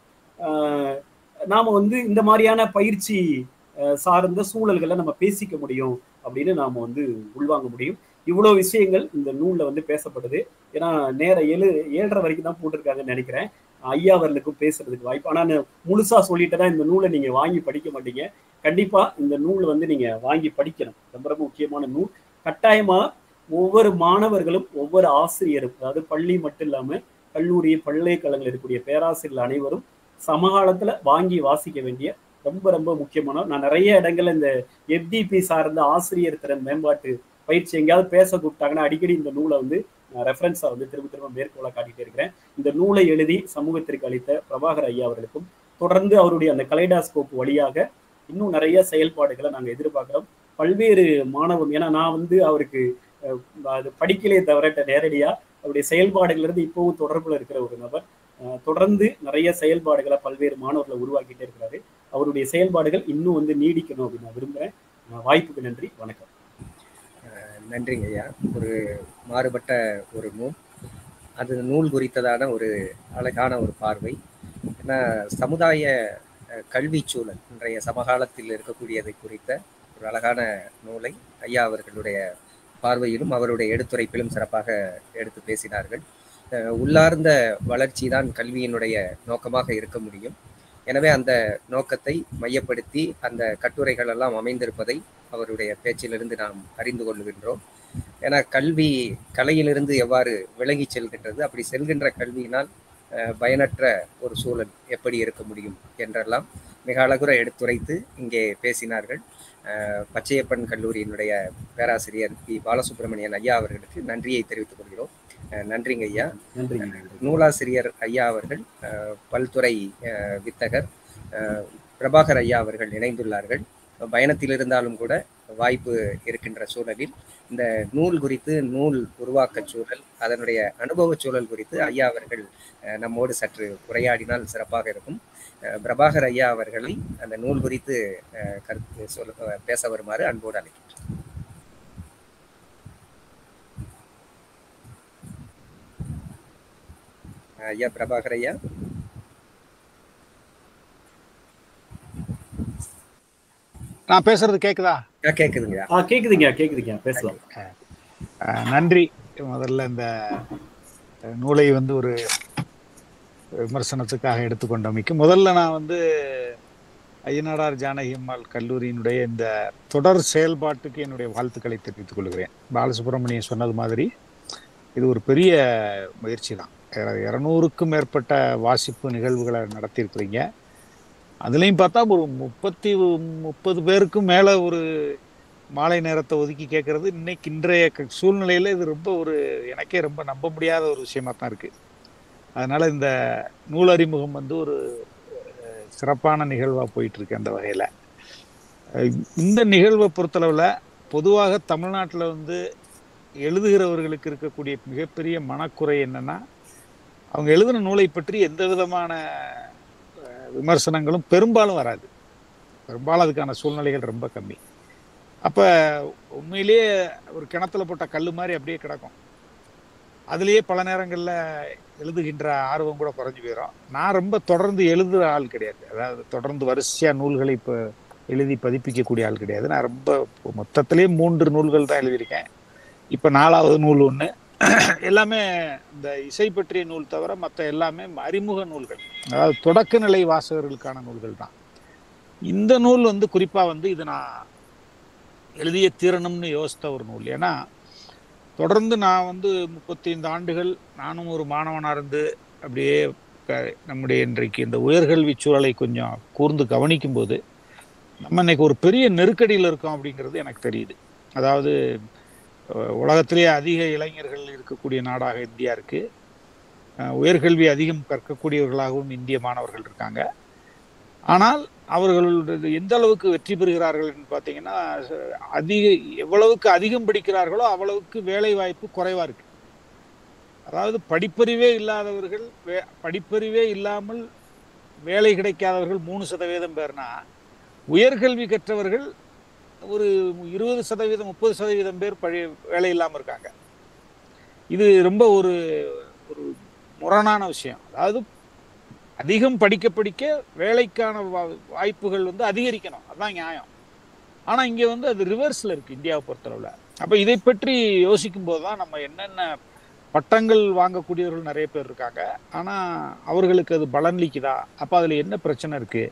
நாம வந்து இந்த மாதிரியான பயிற்சி சார்ந்த சூழல்களை நம்ம பேசிக்க முடியும் அப்படின்னு நாம வந்து உள்வாங்க முடியும். இவ்வளவு விஷயங்கள் இந்த நூல்ல வந்து பேசப்படுது. ஏன்னா நேரம் 7:30 வரைக்கும் தான் போட்டிருக்காங்கன்னு நினைக்கிறேன். ஐயா அவர்களுக்கும் பேசுறதுக்கு வாய்ப்பு. ஆனா முழுசா சொல்லிட்டேன்னா இந்த நூலை நீங்க வாங்கி படிக்க மாட்டீங்க. கண்டிப்பா இந்த நூல் வந்து நீங்க வாங்கி படிக்கணும். ரொம்ப ரொம்ப முக்கியமான நூல். கட்டாயமா ஒவ்வொரு மாணவர்களும், ஒவ்வொரு ஆசிரியரும், அதாவது பள்ளி மட்டும் இல்லாம கல்லூரி, பல்கலைக்கழகங்கள் இருக்கக்கூடிய பேராசிரியர்கள் அனைவரும் சமகாலத்துல வாங்கி வாசிக்க வேண்டிய ரொம்ப ரொம்ப முக்கியமான. நான் நிறைய இடங்கள்ல இந்த FDP சார்ந்த ஆசிரியர் திறன் மேம்பாட்டு பயிற்சி எங்கேயாவது பேச கூப்பிட்டாங்கன்னா அடிக்கடி இந்த நூலை வந்து நான் ரெஃபரன்ஸா வந்து திரும்ப திரும்ப மேற்கோளா காட்டிட்டே இருக்கிறேன். இந்த நூலை எழுதி சமூகத்திற்கு அளித்த பிரபாகர் ஐயா அவர்களுக்கும், தொடர்ந்து அவருடைய அந்த கலைடாஸ்கோப் வழியாக இன்னும் நிறைய செயல்பாடுகளை நாங்கள் எதிர்பார்க்கிறோம். பல்வேறு மாணவம், ஏன்னா நான் வந்து அவருக்கு அது படிக்கலே தவிர நேரடியா அவருடைய செயல்பாடுகள் இருந்து இப்பவும் தொடர்புல இருக்கிற ஒரு நபர். தொடர்ந்து நிறைய செயல்பாடுகளை பல்வேறு மாணவர்களை உருவாக்கிட்டே இருக்கிறாரு. அவருடைய செயல்பாடுகள் இன்னும் வந்து நீடிக்கணும் அப்படின்னு நான் விரும்புகிறேன். வாய்ப்புக்கு நன்றி, வணக்கம். நன்றிங்க ஐயா. ஒரு மாறுபட்ட ஒரு நூல், அது நூல் குறித்ததான ஒரு அழகான ஒரு பார்வை. ஏன்னா சமுதாய கல்வி சூழல் இன்றைய சமகாலத்தில் இருக்கக்கூடியதை குறித்த ஒரு அழகான நூலை ஐயா அவர்களுடைய பார்வையிலும் அவருடைய எடுத்துரைப்பிலும் சிறப்பாக எடுத்து பேசினார்கள். உள்ளார்ந்த வளர்ச்சி தான் கல்வியினுடைய நோக்கமாக இருக்க முடியும். எனவே அந்த நோக்கத்தை மையப்படுத்தி அந்த கட்டுரைகள் எல்லாம் அமைந்திருப்பதை அவருடைய பேச்சிலிருந்து நாம் அறிந்து கொள்கின்றோம். ஏன்னா கல்வி கலையிலிருந்து எவ்வாறு விலகி செல்கின்றது, அப்படி செல்கின்ற கல்வியினால் பயனற்ற ஒரு சூழல் எப்படி இருக்க முடியும் என்றெல்லாம் மிக அழகுற எடுத்துரைத்து இங்கே பேசினார்கள். பச்சையப்பன் கல்லூரியினுடைய பேராசிரியர் பி. பாலசுப்ரமணியன் ஐயா அவர்களுக்கு நன்றியை தெரிவித்துக் கொள்கிறோம். நன்றிங்க ஐயா. நூலாசிரியர் ஐயா அவர்கள், பல்துறை வித்தகர் பிரபாகர் ஐயா அவர்கள் இணைந்துள்ளார்கள். பயணத்தில் இருந்தாலும் கூட வாய்ப்பு இருக்கின்ற சூழலில் இந்த நூல் குறித்து, நூல் உருவாக்க சூழல், அதனுடைய அனுபவ சூழல் குறித்து ஐயா அவர்கள் நம்மோடு சற்று உரையாடினால் சிறப்பாக இருக்கும். பிரபாகர் ஐயா அவர்களை அந்த நூல் குறித்து கருத்து பேச வருமாறு அன்போடு அழைக்கின்றேன். ஐயா பிரபாகர் ஐயா. நான் பேசுறது கேக்குதா? கேக்குதுங்க. கேக்குதுங்க, பேசலாம். நன்றி. முதல்ல இந்த நூலை வந்து ஒரு விமர்சனத்துக்காக எடுத்துக்கொண்டமைக்கு முதல்ல நான் வந்து ஐயனாடார் ஜானகி அம்மாள் கல்லூரியினுடைய இந்த தொடர் செயல்பாட்டுக்கு என்னுடைய வாழ்த்துக்களை தெரிவித்துக் கொள்கிறேன். பாலசுப்ரமணியன் சொன்னது மாதிரி இது ஒரு பெரிய முயற்சி தான். 200க்கும் மேற்பட்ட வாசிப்பு நிகழ்வுகளை நடத்தியிருக்கிறீங்க. அதுலேயும் பார்த்தா ஒரு 30 பேருக்கும் மேலே ஒரு மாலை நேரத்தை ஒதுக்கி கேட்கறது இன்றைய சூழ்நிலையில் இது ரொம்ப எனக்கே ரொம்ப நம்ப முடியாத ஒரு விஷயமா தான் இருக்குது. அதனால் இந்த நூல் அறிமுகம் வந்து ஒரு சிறப்பான நிகழ்வாக போயிட்டுருக்கு. அந்த வகையில் இந்த நிகழ்வை பொறுத்தளவில் பொதுவாக தமிழ்நாட்டில் வந்து எழுதுகிறவர்களுக்கு இருக்கக்கூடிய மிகப்பெரிய மனக்குறை என்னன்னா, அவங்க எழுதின நூலை பற்றி எந்த விதமான விமர்சனங்களும் பெரும்பாலும் வராது. பெரும்பாலும் அதுக்கான சூழ்நிலைகள் ரொம்ப கம்மி. அப்போ உண்மையிலேயே ஒரு கிணத்துல போட்ட கல் மாதிரி அப்படியே கிடக்கும். அதுலேயே பல நேரங்களில் எழுதுகின்ற ஆர்வம் கூட குறைஞ்சி போயிடும். நான் ரொம்ப தொடர்ந்து எழுதுகிற ஆள் கிடையாது. அதாவது தொடர்ந்து வரிசையாக நூல்களை இப்போ எழுதி பதிப்பிக்கக்கூடிய ஆள் கிடையாது. நான் ரொம்ப மொத்தத்திலே 3 நூல்கள் தான் எழுதியிருக்கேன். இப்போ 4வது நூல் ஒன்று. எல்லாமே இந்த இசை பற்றிய நூல் தவிர மற்ற எல்லாமே அறிமுக நூல்கள், அதாவது தொடக்க நிலை வாசகர்களுக்கான நூல்கள் தான். இந்த நூல் வந்து குறிப்பாக வந்து இது நான் எழுதிய தீரணும்னு யோசித்த ஒரு நூல். ஏன்னா தொடர்ந்து நான் வந்து 35 ஆண்டுகள் நானும் ஒரு மாணவனாக இருந்து அப்படியே நம்முடைய இன்றைக்கு இந்த உயர்கல்வி சூழலை கொஞ்சம் கூர்ந்து கவனிக்கும் போது நம்ம இன்னைக்கு ஒரு பெரிய நெருக்கடியில் இருக்கோம் அப்படிங்கிறது எனக்கு தெரியுது. அதாவது உலகத்திலேயே அதிக இளைஞர்கள் இருக்கக்கூடிய நாடாக இந்தியா இருக்கு. உயர்கல்வி அதிகம் கற்கக்கூடியவர்களாகவும் இந்திய மாணவர்கள் இருக்காங்க. ஆனால் அவர்கள் எந்த அளவுக்கு வெற்றி பெறுகிறார்கள் பார்த்தீங்கன்னா, எவ்வளவுக்கு அதிகம் படிக்கிறார்களோ அவ்வளவுக்கு வேலை வாய்ப்பு குறைவா இருக்கு. அதாவது படிப்பறிவே இல்லாதவர்கள், படிப்பறிவே இல்லாமல் வேலை கிடைக்காதவர்கள் 3% பேர்னா, உயர்கல்வி கற்றவர்கள் ஒரு 20%, 30% பேர் வேலை இல்லாமல் இருக்காங்க. இது ரொம்ப ஒரு முரணான விஷயம். அதாவது அதிகம் படிக்க படிக்க வேலைக்கான வாய்ப்புகள் வந்து அதிகரிக்கணும், அதுதான் நியாயம். ஆனா இங்க வந்து அது ரிவர்ஸ்ல இருக்கு இந்தியாவை பொறுத்தளவுல. அப்ப இதை பற்றி யோசிக்கும் போதுதான் நம்ம என்னென்ன பட்டங்கள் வாங்கக்கூடியவர்கள் நிறைய பேர் இருக்காங்க, ஆனா அவர்களுக்கு அது பலனளிக்குதா? அப்ப அதுல என்ன பிரச்சனை இருக்கு?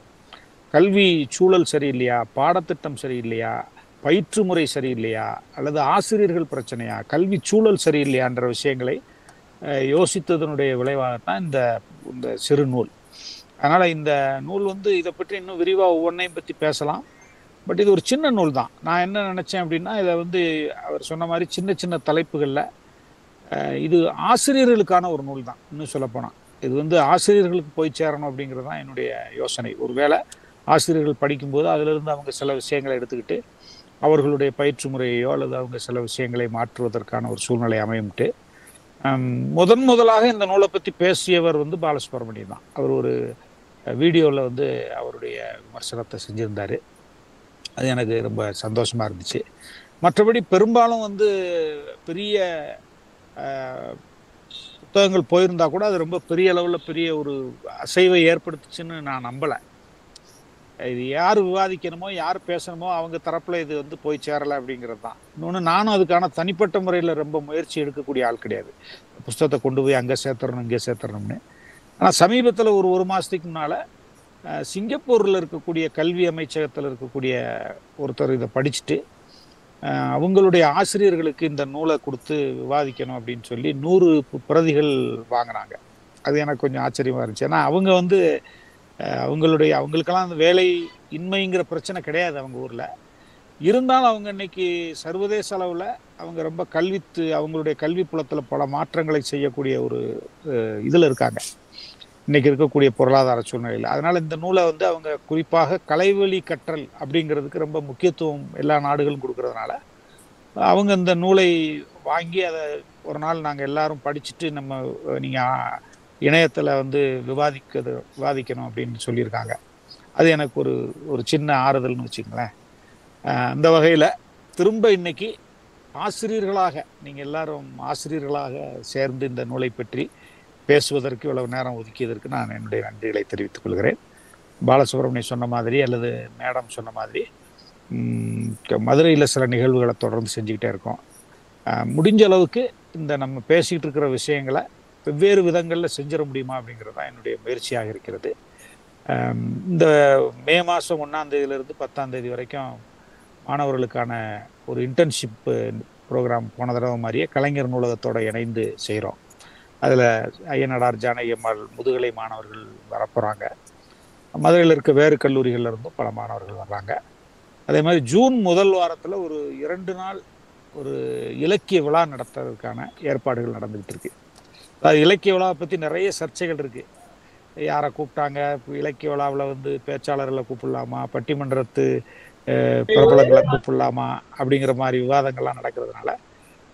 கல்வி சூழல் சரியில்லையா? பாடத்திட்டம் சரியில்லையா? பயிற்று முறை சரியில்லையா? அல்லது ஆசிரியர்கள் பிரச்சனையா? கல்வி சூழல் சரியில்லையான்ற விஷயங்களை யோசித்ததனுடைய விளைவாகத்தான் இந்த சிறு நூல். அதனால இந்த நூல் வந்து இதை பற்றி இன்னும் விரிவாக ஒவ்வொன்றையும் பற்றி பேசலாம். பட் இது ஒரு சின்ன நூல் தான். நான் என்ன நினைச்சேன் அப்படின்னா, இதை வந்து அவர் சொன்ன மாதிரி சின்ன சின்ன தலைப்புகளில் இது ஆசிரியர்களுக்கான ஒரு நூல் தான். இன்னும் சொல்லப்போனால் இது வந்து ஆசிரியர்களுக்கு போய் சேரணும் அப்படிங்கிறது தான் என்னுடைய யோசனை. ஒருவேளை ஆசிரியர்கள் படிக்கும்போது அதிலிருந்து அவங்க சில விஷயங்களை எடுத்துக்கிட்டு அவர்களுடைய பயிற்று முறையோ அல்லது அவங்க சில விஷயங்களை மாற்றுவதற்கான ஒரு சூழ்நிலை அமையும்ட்டு முதலாக இந்த நூலை பற்றி பேசியவர் வந்து பாலசுப்ரமணியம் தான். அவர் ஒரு வீடியோவில் வந்து அவருடைய விமர்சனத்தை செஞ்சுருந்தார். அது எனக்கு ரொம்ப சந்தோஷமாக இருந்துச்சு. மற்றபடி பெரும்பாலும் வந்து பெரிய புத்தகங்கள் போயிருந்தா கூட அது ரொம்ப பெரிய அளவில் பெரிய ஒரு அசைவை ஏற்படுத்துச்சுன்னு நான் நம்பலை. இது யார் விவாதிக்கணுமோ யார் பேசணுமோ அவங்க தரப்பில் இது வந்து போய் சேரலை அப்படிங்கிறது தான். இன்னொன்று, நானும் அதுக்கான தனிப்பட்ட முறையில் ரொம்ப முயற்சி எடுக்கக்கூடிய ஆள் கிடையாது. புஸ்தகத்தை கொண்டு போய் அங்கே சேர்த்துறணும் இங்கே சேர்த்துறணும்னு. ஆனால் சமீபத்தில் ஒரு மாதத்துக்கு முன்னால் சிங்கப்பூரில் இருக்கக்கூடிய கல்வி அமைச்சகத்தில் இருக்கக்கூடிய ஒருத்தர் இதை படிச்சுட்டு அவங்களுடைய ஆசிரியர்களுக்கு இந்த நூலை கொடுத்து விவாதிக்கணும் அப்படின்னு சொல்லி 100 பிரதிகள் வாங்கினாங்க. அது எனக்கு கொஞ்சம் ஆச்சரியமாக இருந்துச்சு. ஏன்னா அவங்க வந்து அவங்களுக்கெல்லாம் அந்த வேலை இன்மைங்கிற பிரச்சனை கிடையாது அவங்க ஊரில். இருந்தாலும் அவங்க இன்னைக்கு சர்வதேச அளவில் அவங்க ரொம்ப அவங்களுடைய கல்வி புலத்தில் பல மாற்றங்களை செய்யக்கூடிய ஒரு இதில் இருக்காங்க இன்னைக்கு இருக்கக்கூடிய பொருளாதார சூழ்நிலையில். அதனால் இந்த நூலை வந்து அவங்க குறிப்பாக கலைவழி கற்றல் அப்படிங்கிறதுக்கு ரொம்ப முக்கியத்துவம் எல்லா நாடுகளும் கொடுக்கறதுனால அவங்க இந்த நூலை வாங்கி அதை ஒரு நாள் நாங்கள் எல்லாரும் படிச்சுட்டு நீங்கள் இணையத்தில் வந்து விவாதிக்கணும் அப்படின்னு சொல்லியிருக்காங்க. அது எனக்கு ஒரு சின்ன ஆறுதல்னு வச்சுங்களேன். அந்த வகையில் திரும்ப இன்னைக்கு ஆசிரியர்களாக நீங்கள் எல்லாரும் ஆசிரியர்களாக சேர்ந்து இந்த நூலை பற்றி பேசுவதற்கு இவ்வளவு நேரம் ஒதுக்கியதற்கு நான் என்னுடைய நன்றிகளை தெரிவித்துக் கொள்கிறேன். பாலசுப்ரமணியம் சொன்ன மாதிரி அல்லது மேடம் சொன்ன மாதிரி மதுரையில் சில நிகழ்வுகளை தொடர்ந்து செஞ்சுக்கிட்டே இருக்கோம். முடிஞ்ச அளவுக்கு இந்த நம்ம பேசிக்கிட்டு இருக்கிற விஷயங்களை வெவ்வேறு விதங்களில் செஞ்சிட முடியுமா அப்படிங்கிறது தான் என்னுடைய முயற்சியாக இருக்கிறது. இந்த மே மாதம் 1ஆம் தேதியிலிருந்து 10ஆம் தேதி வரைக்கும் மாணவர்களுக்கான ஒரு இன்டர்ன்ஷிப் ப்ரோக்ராம் போன தடவை மாதிரியே கலைஞர் நூலகத்தோடு இணைந்து செய்கிறோம். அதில் ஐயனாடார் ஜானகி அம்மாள் முதுகலை மாணவர்கள் வரப்போகிறாங்க. மதுரையில் இருக்க வேறு கல்லூரிகளில் இருந்தும் பல மாணவர்கள் வர்றாங்க. அதே மாதிரி ஜூன் முதல் வாரத்தில் ஒரு 2 நாள் ஒரு இலக்கிய விழா நடத்துறதுக்கான ஏற்பாடுகள் நடந்துகிட்டு இருக்கு. அது இலக்கிய விழாவை பற்றி நிறைய சர்ச்சைகள் இருக்குது. யாரை கூப்பிட்டாங்க, இலக்கிய விழாவில் வந்து பேச்சாளர்களை கூப்பிடலாமா, பட்டிமன்றத்து பிரபலங்களை கூப்பிடலாமா அப்படிங்கிற மாதிரி விவாதங்கள்லாம் நடக்கிறதுனால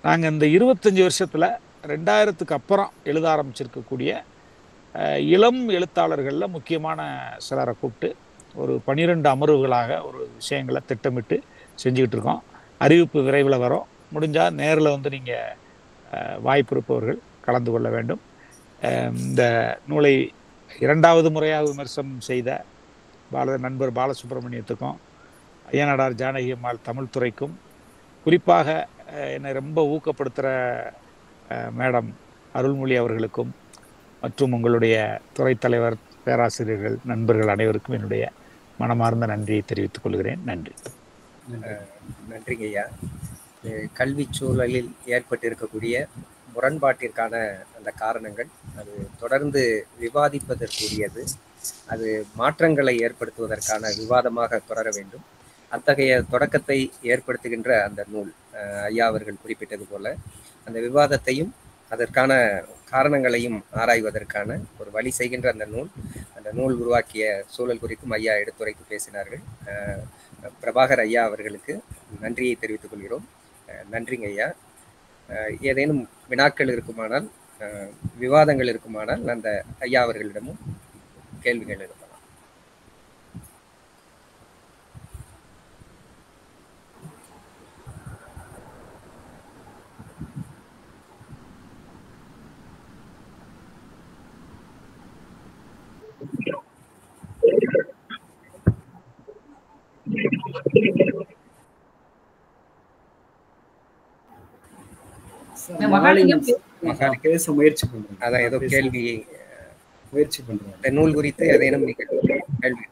நாங்கள் இந்த 25 வருஷத்தில் 2000க்கு அப்புறம் எழுத ஆரம்பிச்சிருக்கக்கூடிய இளம் எழுத்தாளர்களில் முக்கியமான சிலரை கூப்பிட்டு ஒரு 12 அமர்வுகளாக ஒரு விஷயங்களை திட்டமிட்டு செஞ்சுக்கிட்டு இருக்கோம். அறிவிப்பு விரைவில் வரும். முடிஞ்சால் நேரில் வந்து நீங்கள் வாய்ப்பு இருப்பவர்கள் கலந்து கொள்ள வேண்டும். இந்த நூலை 2வது முறையாக விமர்சனம் செய்த நண்பர் பாலசுப்ரமணியத்துக்கும் ஐயனாடார் ஜானகி அம்மாள் தமிழ் துறைக்கும் குறிப்பாக என்னை ரொம்ப ஊக்கப்படுத்துகிற மேடம் அருள்மொழி அவர்களுக்கும் மற்றும் உங்களுடைய துறை தலைவர், பேராசிரியர்கள், நண்பர்கள் அனைவருக்கும் என்னுடைய மனமார்ந்த நன்றியை தெரிவித்துக் கொள்கிறேன். நன்றி. நன்றிங்க ஐயா. கல்வி சூழலில் ஏற்பட்டிருக்கக்கூடிய முரண்பாட்டிற்கான அந்த காரணங்கள் அது தொடர்ந்து விவாதிப்பதற்குரியது. அது மாற்றங்களை ஏற்படுத்துவதற்கான விவாதமாக தொடர வேண்டும். அத்தகைய தொடக்கத்தை ஏற்படுத்துகின்ற அந்த நூல் ஐயா அவர்கள் குறிப்பிட்டது போல அந்த விவாதத்தையும் அதற்கான காரணங்களையும் ஆராய்வதற்கான ஒரு வழி செய்கின்ற அந்த நூல் உருவாக்கிய சூழல் குறித்தும் ஐயா எடுத்துரைத்து பேசினார்கள். பிரபாகர் ஐயா அவர்களுக்கு நன்றியை தெரிவித்துக் கொள்கிறோம். நன்றிங்க ஐயா. ஏதேனும் வினாக்கள் இருக்குமானால், விவாதங்கள் இருக்குமானால் அந்த ஐயா அவர்களிடமும் கேள்விகள் எழுப்பலாம். பேச முயற்சி பண்றேன். அதான் ஏதோ கேள்வி முயற்சி பண்றேன். இந்த நூல் குறித்து ஏதேனும் கேள்வி?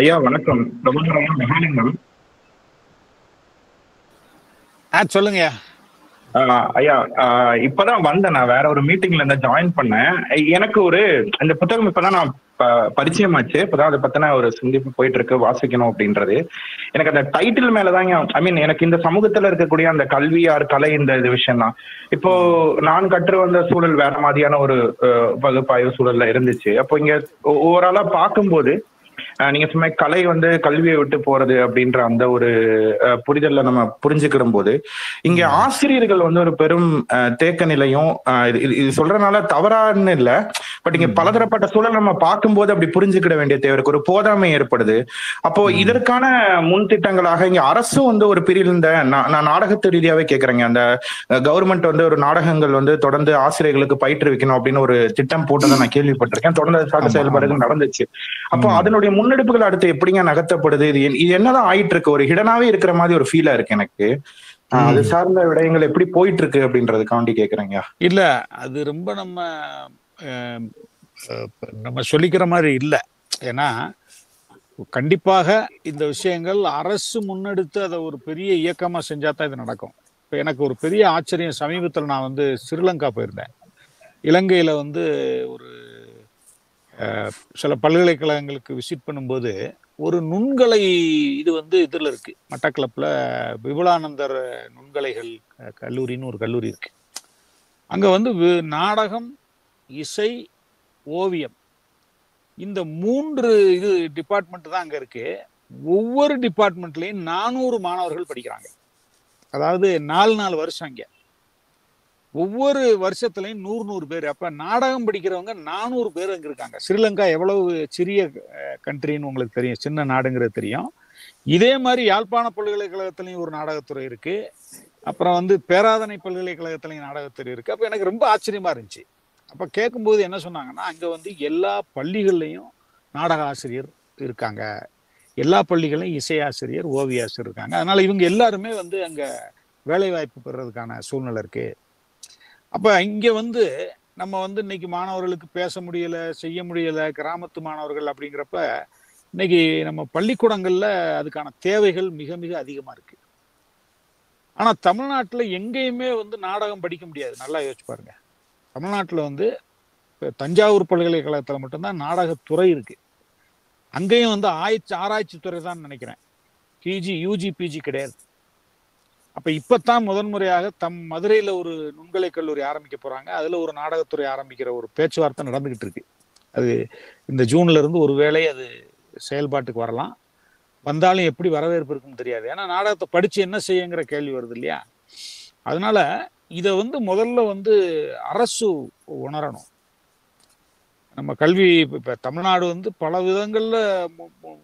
ஐயா வணக்கம். மகாலிங்கம். சொல்லுங்க ஐயா. இப்பதான் வந்தேன், நான் வேற ஒரு மீட்டிங்ல இருந்து ஜாயின் பண்ணேன். எனக்கு இந்த புத்தகம் இப்பதான் நான் பரிச்சயமாச்சு. இப்பதான் அதை பத்தின ஒரு சிந்திப்பு போயிட்டு இருக்கு, வாசிக்கணும் அப்படின்றது. எனக்கு அந்த டைட்டில் மேலதான் எனக்கு இந்த சமூகத்துல இருக்கக்கூடிய அந்த கல்வியார் கலை இந்த விஷயம் தான். இப்போ நான் கற்று வந்த சூழல் வேற மாதிரியான ஒரு பகுப்பாய்வு சூழல்ல இருந்துச்சு. அப்போ இங்க ஓவராலா பார்க்கும்போது நீங்க சொன்ன கலை கல்வியை விட்டு போறது அப்படின்ற அந்த ஒரு புரிதல்ல நம்ம புரிஞ்சுக்கிற போது இங்க ஆசிரியர்கள் ஒரு பெரும் தேக்க நிலையும், இது சொல்றதுனால தவறான்னு இல்லை, பட் இங்க பலதரப்பட்ட சூழல் நம்ம பார்க்கும்போது அப்படி புரிஞ்சுக்கிட வேண்டிய தேவை இருக்கு. ஒரு போதாமை ஏற்படுது. அப்போ இதற்கான முன் திட்டங்களாக இங்க அரசும் ஒரு பிரிவில் நான் நாடகத்து ரீதியாவே கேட்கறேங்க. அந்த கவர்மெண்ட் ஒரு நாடகங்கள் தொடர்ந்து ஆசிரியர்களுக்கு பயிற்றுவிக்கணும் அப்படின்னு ஒரு திட்டம் போட்டதை நான் கேள்விப்பட்டிருக்கேன். தொடர்ந்து செயல்பாடுகள் நடந்துச்சு. அப்போ அதனுடைய முன்னெடுப்புகள் அடுத்து எப்படிங்க நகர்த்தப்படுது? இது என்னதான் ஆயிட்டு இருக்கு? ஒரு ஹிடனாவே இருக்கிற மாதிரி ஒரு ஃபீலா இருக்கு எனக்கு. அது சார்ந்த விடயங்கள் எப்படி போயிட்டு இருக்கு அப்படின்றதுக்காண்டி கேக்குறேங்க. இல்ல, அது ரொம்ப நம்ம சொல்லிக்கிற மாதிரி இல்லை. ஏன்னா கண்டிப்பாக இந்த விஷயங்கள் அரசு முன்னெடுத்து அதை ஒரு பெரிய இயக்கமா செஞ்சாதான் இது நடக்கும். இப்ப எனக்கு ஒரு பெரிய ஆச்சரியம், சமீபத்தில் நான் ஸ்ரீலங்கா போயிருந்தேன். இலங்கையில ஒரு சில பல்கலைக்கழகங்களுக்கு விசிட் பண்ணும்போது ஒரு நுண்கலை இது இதுல இருக்கு, மட்டக்களப்புல விபுலானந்தர் நுண்கலைகள் கல்லூரின்னு ஒரு கல்லூரி இருக்கு. அங்க நாடகம், இசை, ஓவியம், இந்த 3 டிபார்ட்மெண்ட் தான் அங்க இருக்கு. ஒவ்வொரு டிபார்ட்மெண்ட்லயும் 400 மாணவர்கள் படிக்கிறாங்க. அதாவது 4 வருஷம் அங்க. ஒவ்வொரு வருஷத்துலயும் 100 பேர். அப்ப நாடகம் படிக்கிறவங்க 400 பேர் அங்க இருக்காங்க. ஸ்ரீலங்கா எவ்வளவு சிறிய கண்ட்ரின்னு உங்களுக்கு தெரியும், சின்ன நாடுங்கிறது தெரியும். இதே மாதிரி யாழ்ப்பாண பல்கலைக்கழகத்திலையும் ஒரு நாடகத்துறை இருக்கு. அப்புறம் பேராதனை பல்கலைக்கழகத்திலையும் நாடகத்துறை இருக்கு. அப்ப எனக்கு ரொம்ப ஆச்சரியமா இருந்துச்சு. அப்ப கேட்கும்போது என்ன சொன்னாங்கன்னா, அங்க எல்லா பள்ளிகள்லையும் நாடக ஆசிரியர் இருக்காங்க, எல்லா பள்ளிகளையும் இசை ஆசிரியர், ஓவிய ஆசிரியர் இருக்காங்க. அதனால இவங்க எல்லாருமே அங்க வேலை வாய்ப்பு பெறதுக்கான சூழ்நிலை இருக்கு. அப்ப இங்க நம்ம இன்னைக்கு மாணவர்களுக்கு பேச முடியல, செய்ய முடியல, கிராமத்து மாணவர்கள் அப்படிங்கிறப்ப இன்னைக்கு நம்ம பள்ளிக்கூடங்கள்ல அதுக்கான தேவைகள் மிக மிக அதிகமா இருக்கு. ஆனா தமிழ்நாட்டுல எங்கேயுமே நாடகம் படிக்க முடியாது. நல்லா யோசிச்சு பாருங்க. தமிழ்நாட்டுல தஞ்சாவூர் பல்கலைக்கழகத்துல மட்டும்தான் நாடகத்துறை இருக்கு. அங்கேயும் ஆராய்ச்சி துறை தான் நினைக்கிறேன், யூஜி பிஜி கிடையாது. அப்ப இப்பத்தான் முதன்முறையாக மதுரையில ஒரு நுண்கலை கல்லூரி ஆரம்பிக்க போறாங்க. அதுல ஒரு நாடகத்துறை ஆரம்பிக்கிற ஒரு பேச்சுவார்த்தை நடந்துகிட்டு இருக்கு. அது இந்த ஜூன்ல இருந்து ஒருவேளை அது செயல்பாட்டுக்கு வரலாம். வந்தாலும் எப்படி வரவேற்பு இருக்குன்னு தெரியாது. ஏன்னா நாடகத்தை படிச்சு என்ன செய்யுங்கிற கேள்வி வருது இல்லையா? அதனால இதை முதல்ல அரசு உணரணும். நம்ம கல்வி இப்ப தமிழ்நாடு பல விதங்கள்ல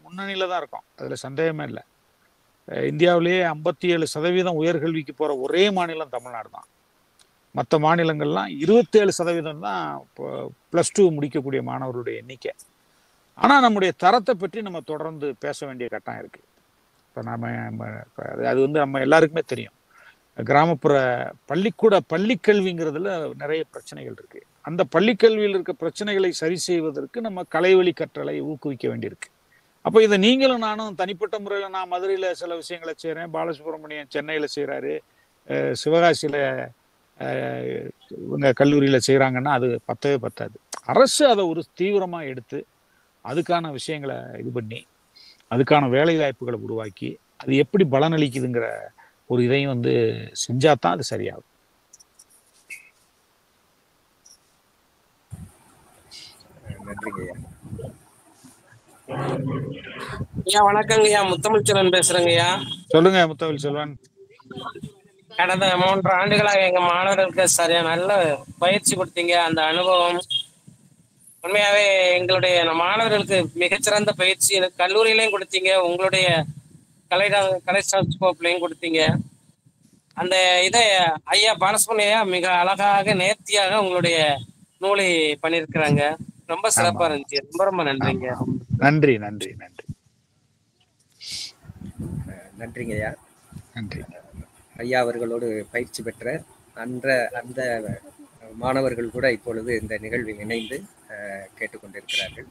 முன்னணியில தான் இருக்கும், அதுல சந்தேகமே இல்லை. இந்தியாவிலேயே 57% உயர்கல்விக்கு போற ஒரே மாநிலம் தமிழ்நாடு தான். மற்ற மாநிலங்கள்லாம் 27% தான் +2 முடிக்கக்கூடிய மாணவர்களுடைய எண்ணிக்கை. ஆனா நம்முடைய தரத்தை பற்றி நம்ம தொடர்ந்து பேச வேண்டிய கட்டாயம் இருக்கு. இப்ப அது நம்ம எல்லாருக்குமே தெரியும். கிராமப்புற பள்ளிக்கல்விங்கிறதுல நிறைய பிரச்சனைகள் இருக்கு. அந்த பள்ளிக்கல்வியில் இருக்க பிரச்சனைகளை சரி செய்வதற்கு நம்ம கலைவழி கற்றலை ஊக்குவிக்க வேண்டியிருக்கு. அப்போ இதை நீங்களும் நானும் தனிப்பட்ட முறையில் நான் மதுரையில் சில விஷயங்களை செய்கிறேன், பாலசுப்ரமணியம் சென்னையில் செய்கிறாரு, சிவகாசியில் இவங்க கல்லூரியில் செய்கிறாங்கன்னா அது பத்தவே பத்தாது. அரசு அதை ஒரு தீவிரமாக எடுத்து அதுக்கான விஷயங்களை இது பண்ணி அதுக்கான வேலை வாய்ப்புகளை உருவாக்கி அது எப்படி பலனளிக்குதுங்கிற ஒரு இதையும் வந்து செஞ்சாதான் அது சரியாகும். நன்றிங்கய்யா. ஐயா வணக்கங்கய்யா, முத்தமிழ் செல்வன் பேசுறேங்கய்யா. சொல்லுங்க முத்தமிழ் செல்வன். கடந்த 3 ஆண்டுகளாக எங்க மாணவர்களுக்கு சரியா நல்ல பயிற்சி கொடுத்தீங்க. அந்த அனுபவம் உண்மையாவே எங்களுடைய மாணவர்களுக்கு மிகச்சிறந்த பயிற்சி கல்லூரியிலையும் கொடுத்தீங்க, உங்களுடைய கலை ஸ்கோப்லையும் கொடுத்தீங்க. அந்த இதை ஐயா பாலசுப்ரமணியா மிக அழகாக நேர்த்தியாக உங்களுடைய நூலை பண்ணியிருக்கிறாங்க. ரொம்ப சிறப்பா இருந்துச்சு. ரொம்ப ரொம்ப நன்றிங்க. நன்றி நன்றி நன்றி நன்றிங்கய்யா. நன்றி. ஐயா அவர்களோடு பயிற்சி பெற்ற அந்த மாணவர்கள் கூட இப்பொழுது இந்த நிகழ்வில் இணைந்து கேட்டுக்கொண்டிருக்கிறார்கள்.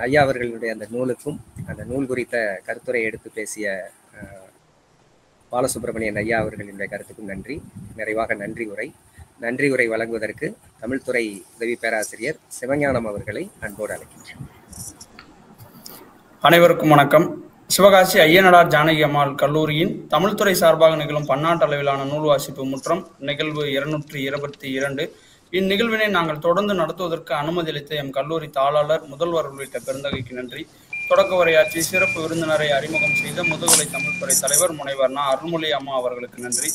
ஐயா அவர்களுடைய அந்த நூலுக்கும் அந்த நூல் குறித்த கருத்துரை எடுத்து பேசிய பாலசுப்ரமணியன் ஐயா அவர்களினுடைய கருத்துக்கும் நன்றி. நிறைவாக நன்றி உரை வழங்குவதற்கு தமிழ்துறை உதவி பேராசிரியர் சிவஞானம் அவர்களை அன்போடு அழைக்கின்றேன். அனைவருக்கும் வணக்கம். சிவகாசி ஐயனடார் ஜானகி அம்மாள் கல்லூரியின் தமிழ்துறை சார்பாக நிகழும் பன்னாட்டு அளவிலான நூல் வாசிப்பு முற்றம் நிகழ்வு 222. இந்நிகழ்வினை நாங்கள் தொடர்ந்து நடத்துவதற்கு அனுமதி அளித்த எம் கல்லூரி தாளாளர், முதல்வர் உள்ளிட்ட பெருந்தகைக்கு நன்றி. தொடக்க உரையாற்றி சிறப்பு விருந்தினரை அறிமுகம் செய்த முதுகலை தமிழ்துறை தலைவர் முனைவர் அருள்மொழி அம்மா அவர்களுக்கு நன்றி.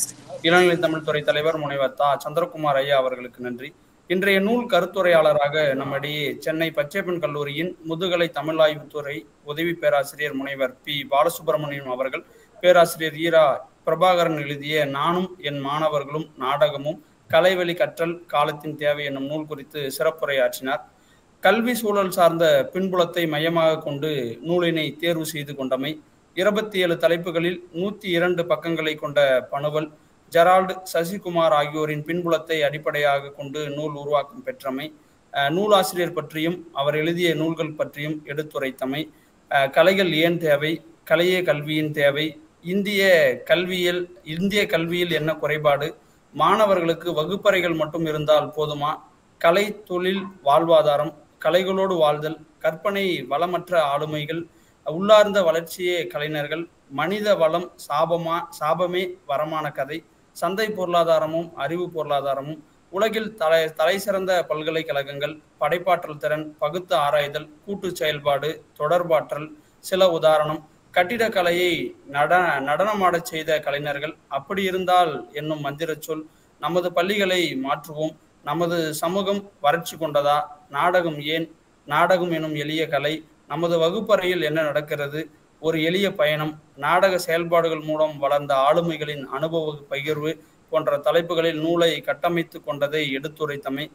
இளநிலை தமிழ்துறை தலைவர் முனைவர் சந்திரகுமார் ஐயா அவர்களுக்கு நன்றி. இன்றைய நூல் கருத்துரையாளராக நம்மிடையே சென்னை பச்சையப்பன் கல்லூரியின் முதுகலை தமிழாய்வுத்துறை உதவி பேராசிரியர் முனைவர் பி பாலசுப்ரமணியம் அவர்கள், பேராசிரியர் ஈரா பிரபாகரன் எழுதிய நானும் என் மாணவர்களும் நாடகமும் கலைவழி கற்றல் காலத்தின் தேவை என்னும் நூல் குறித்து சிறப்புரையாற்றினார். கல்வி சூழல் சார்ந்த பின்புலத்தை மையமாக கொண்டு நூலினை தேர்வு செய்து கொண்டமை, 27 தலைப்புகளில் 102 பக்கங்களை கொண்ட பணுவல், ஜெரால்டு சசிகுமார் ஆகியோரின் பின்புலத்தை அடிப்படையாக கொண்டு நூல் உருவாக்கம் பெற்றமை, நூலாசிரியர் பற்றியும் அவர் எழுதிய நூல்கள் பற்றியும் எடுத்துரைத்தமை, கலைகள் ஏன் தேவை, கலையே கல்வியின் தேவை, இந்திய கல்வியில் என்ன குறைபாடு, மாணவர்களுக்கு வகுப்பறைகள் மட்டும் இருந்தால் போதுமா, கலை தொழில் வாழ்வாதாரம், கலைகளோடு வாழ்தல், கற்பனை வளமற்ற ஆளுமைகள், உள்ளார்ந்த வளர்ச்சியே கலைஞர்கள், மனித வளம் சாபமே வரமான கதை, சந்தை பொருளாதாரமும் அறிவு பொருளாதாரமும், உலகில் தலை சிறந்த பல்கலைக்கழகங்கள், படைப்பாற்றல் திறன், பகுத்து ஆராய்தல், கூட்டு செயல்பாடு, தொடர்பாற்றல், சில உதாரணம், கட்டிடக்கலையை நடனமாடச் செய்த கலைஞர்கள், அப்படி இருந்தால் என்னும் மந்திர சொல், நமது பள்ளிகளை மாற்றுவோம், நமது சமூகம் வறட்சி கொண்டதா, நாடகம் ஏன், நாடகம் எனும் எளிய கலை, நமது வகுப்பறையில் என்ன நடக்கிறது, ஒரு எளிய பயணம், நாடக செயல்பாடுகள் மூலம் வளர்ந்த ஆளுமைகளின் அனுபவ பகிர்வு போன்ற தலைப்புகளில் நூலை கட்டமைத்து கொண்டதை எடுத்துரைத்தமை,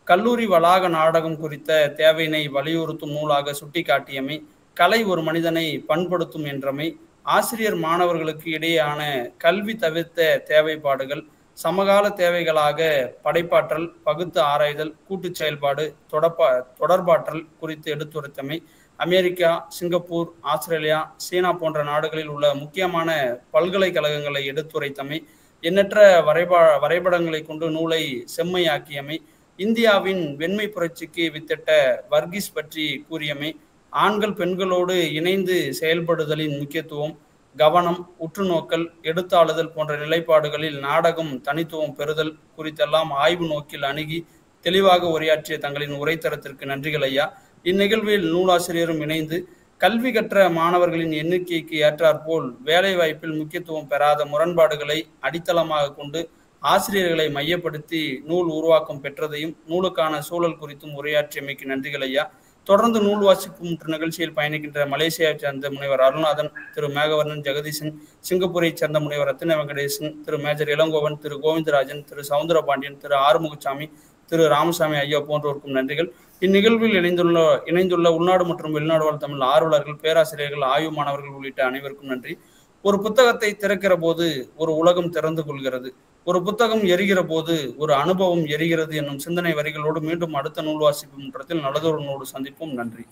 கல்லூரி வளாக நாடகம் குறித்த தேவையினை வலியுறுத்தும் நூலாக சுட்டிக்காட்டியமை, கலை ஒரு மனிதனை பண்படுத்தும் என்றமை, ஆசிரியர் மாணவர்களுக்கு இடையேயான கல்வி தவிர்த்த தேவைப்பாடுகள், சமகால தேவைகளாக படைப்பாற்றல், பகுத்து ஆராய்தல், கூட்டு செயல்பாடு, தொடர்பாற்றல் குறித்து எடுத்துரைத்தமை, அமெரிக்கா, சிங்கப்பூர், ஆஸ்திரேலியா, சீனா போன்ற நாடுகளில் உள்ள முக்கியமான பல்கலைக்கழகங்களை எடுத்துரைத்தமை, எண்ணற்ற வரைபடங்களை கொண்டு நூலை செம்மையாக்கியமை, இந்தியாவின் வெண்மை புரட்சிக்கு வித்திட்ட வர்கீஸ் பற்றி கூறியமை, ஆண்கள் பெண்களோடு இணைந்து செயல்படுதலின் முக்கியத்துவம், கவனம், உற்றுநோக்கல், எடுத்தாளுதல் போன்ற நிலைப்பாடுகளில் நாடகம் தனித்துவம் பெறுதல் குறித்தெல்லாம் ஆய்வு நோக்கில் அணுகி தெளிவாக உரையாற்றிய தங்களின் உரைத்தரத்திற்கு நன்றிகள் ஐயா. இந்நிகழ்வில் நூலாசிரியரும் இணைந்து கல்வி கற்ற மாணவர்களின் எண்ணிக்கைக்கு ஏற்றாற்போல் வேலை வாய்ப்பில் முக்கியத்துவம் பெறாத முரண்பாடுகளை அடித்தளமாக கொண்டு ஆசிரியர்களை மையப்படுத்தி நூல் உருவாக்கம் பெற்றதையும் நூலுக்கான சூழல் குறித்தும் உரையாற்றியமைக்கு நன்றிகள் ஐயா. தொடர்ந்து நூல் வாசிக்கும் நிகழ்ச்சியில் பயணிக்கின்ற மலேசியாவை சேர்ந்த முனைவர் அருள்நாதன், திரு மேகவர்ணன் ஜெகதீசன், சிங்கப்பூரை சேர்ந்த முனைவர் ரத்தின வெங்கடேசன், திரு மேஜர் இளங்கோவன், திரு கோவிந்தராஜன், திரு சவுந்தரபாண்டியன், திரு ஆறுமுகசாமி, திரு ராமசாமி ஐயா போன்றோருக்கும் நன்றிகள். இந்நிகழ்வில் இணைந்துள்ள உள்நாடு மற்றும் வெளிநாடு வாழ் தமிழ் ஆர்வலர்கள், பேராசிரியர்கள், ஆய்வு மாணவர்கள் உள்ளிட்ட அனைவருக்கும் நன்றி. ஒரு புத்தகத்தை திறக்கிற போது ஒரு உலகம் திறந்து கொள்கிறது, ஒரு புத்தகம் எரிகிற போது ஒரு அனுபவம் எரிகிறது என்னும் சிந்தனை வரிகளோடு மீண்டும் அடுத்த நூல் வாசிப்பு முற்றத்தில் நல்லதொரு நூல் சந்திப்போம். நன்றி.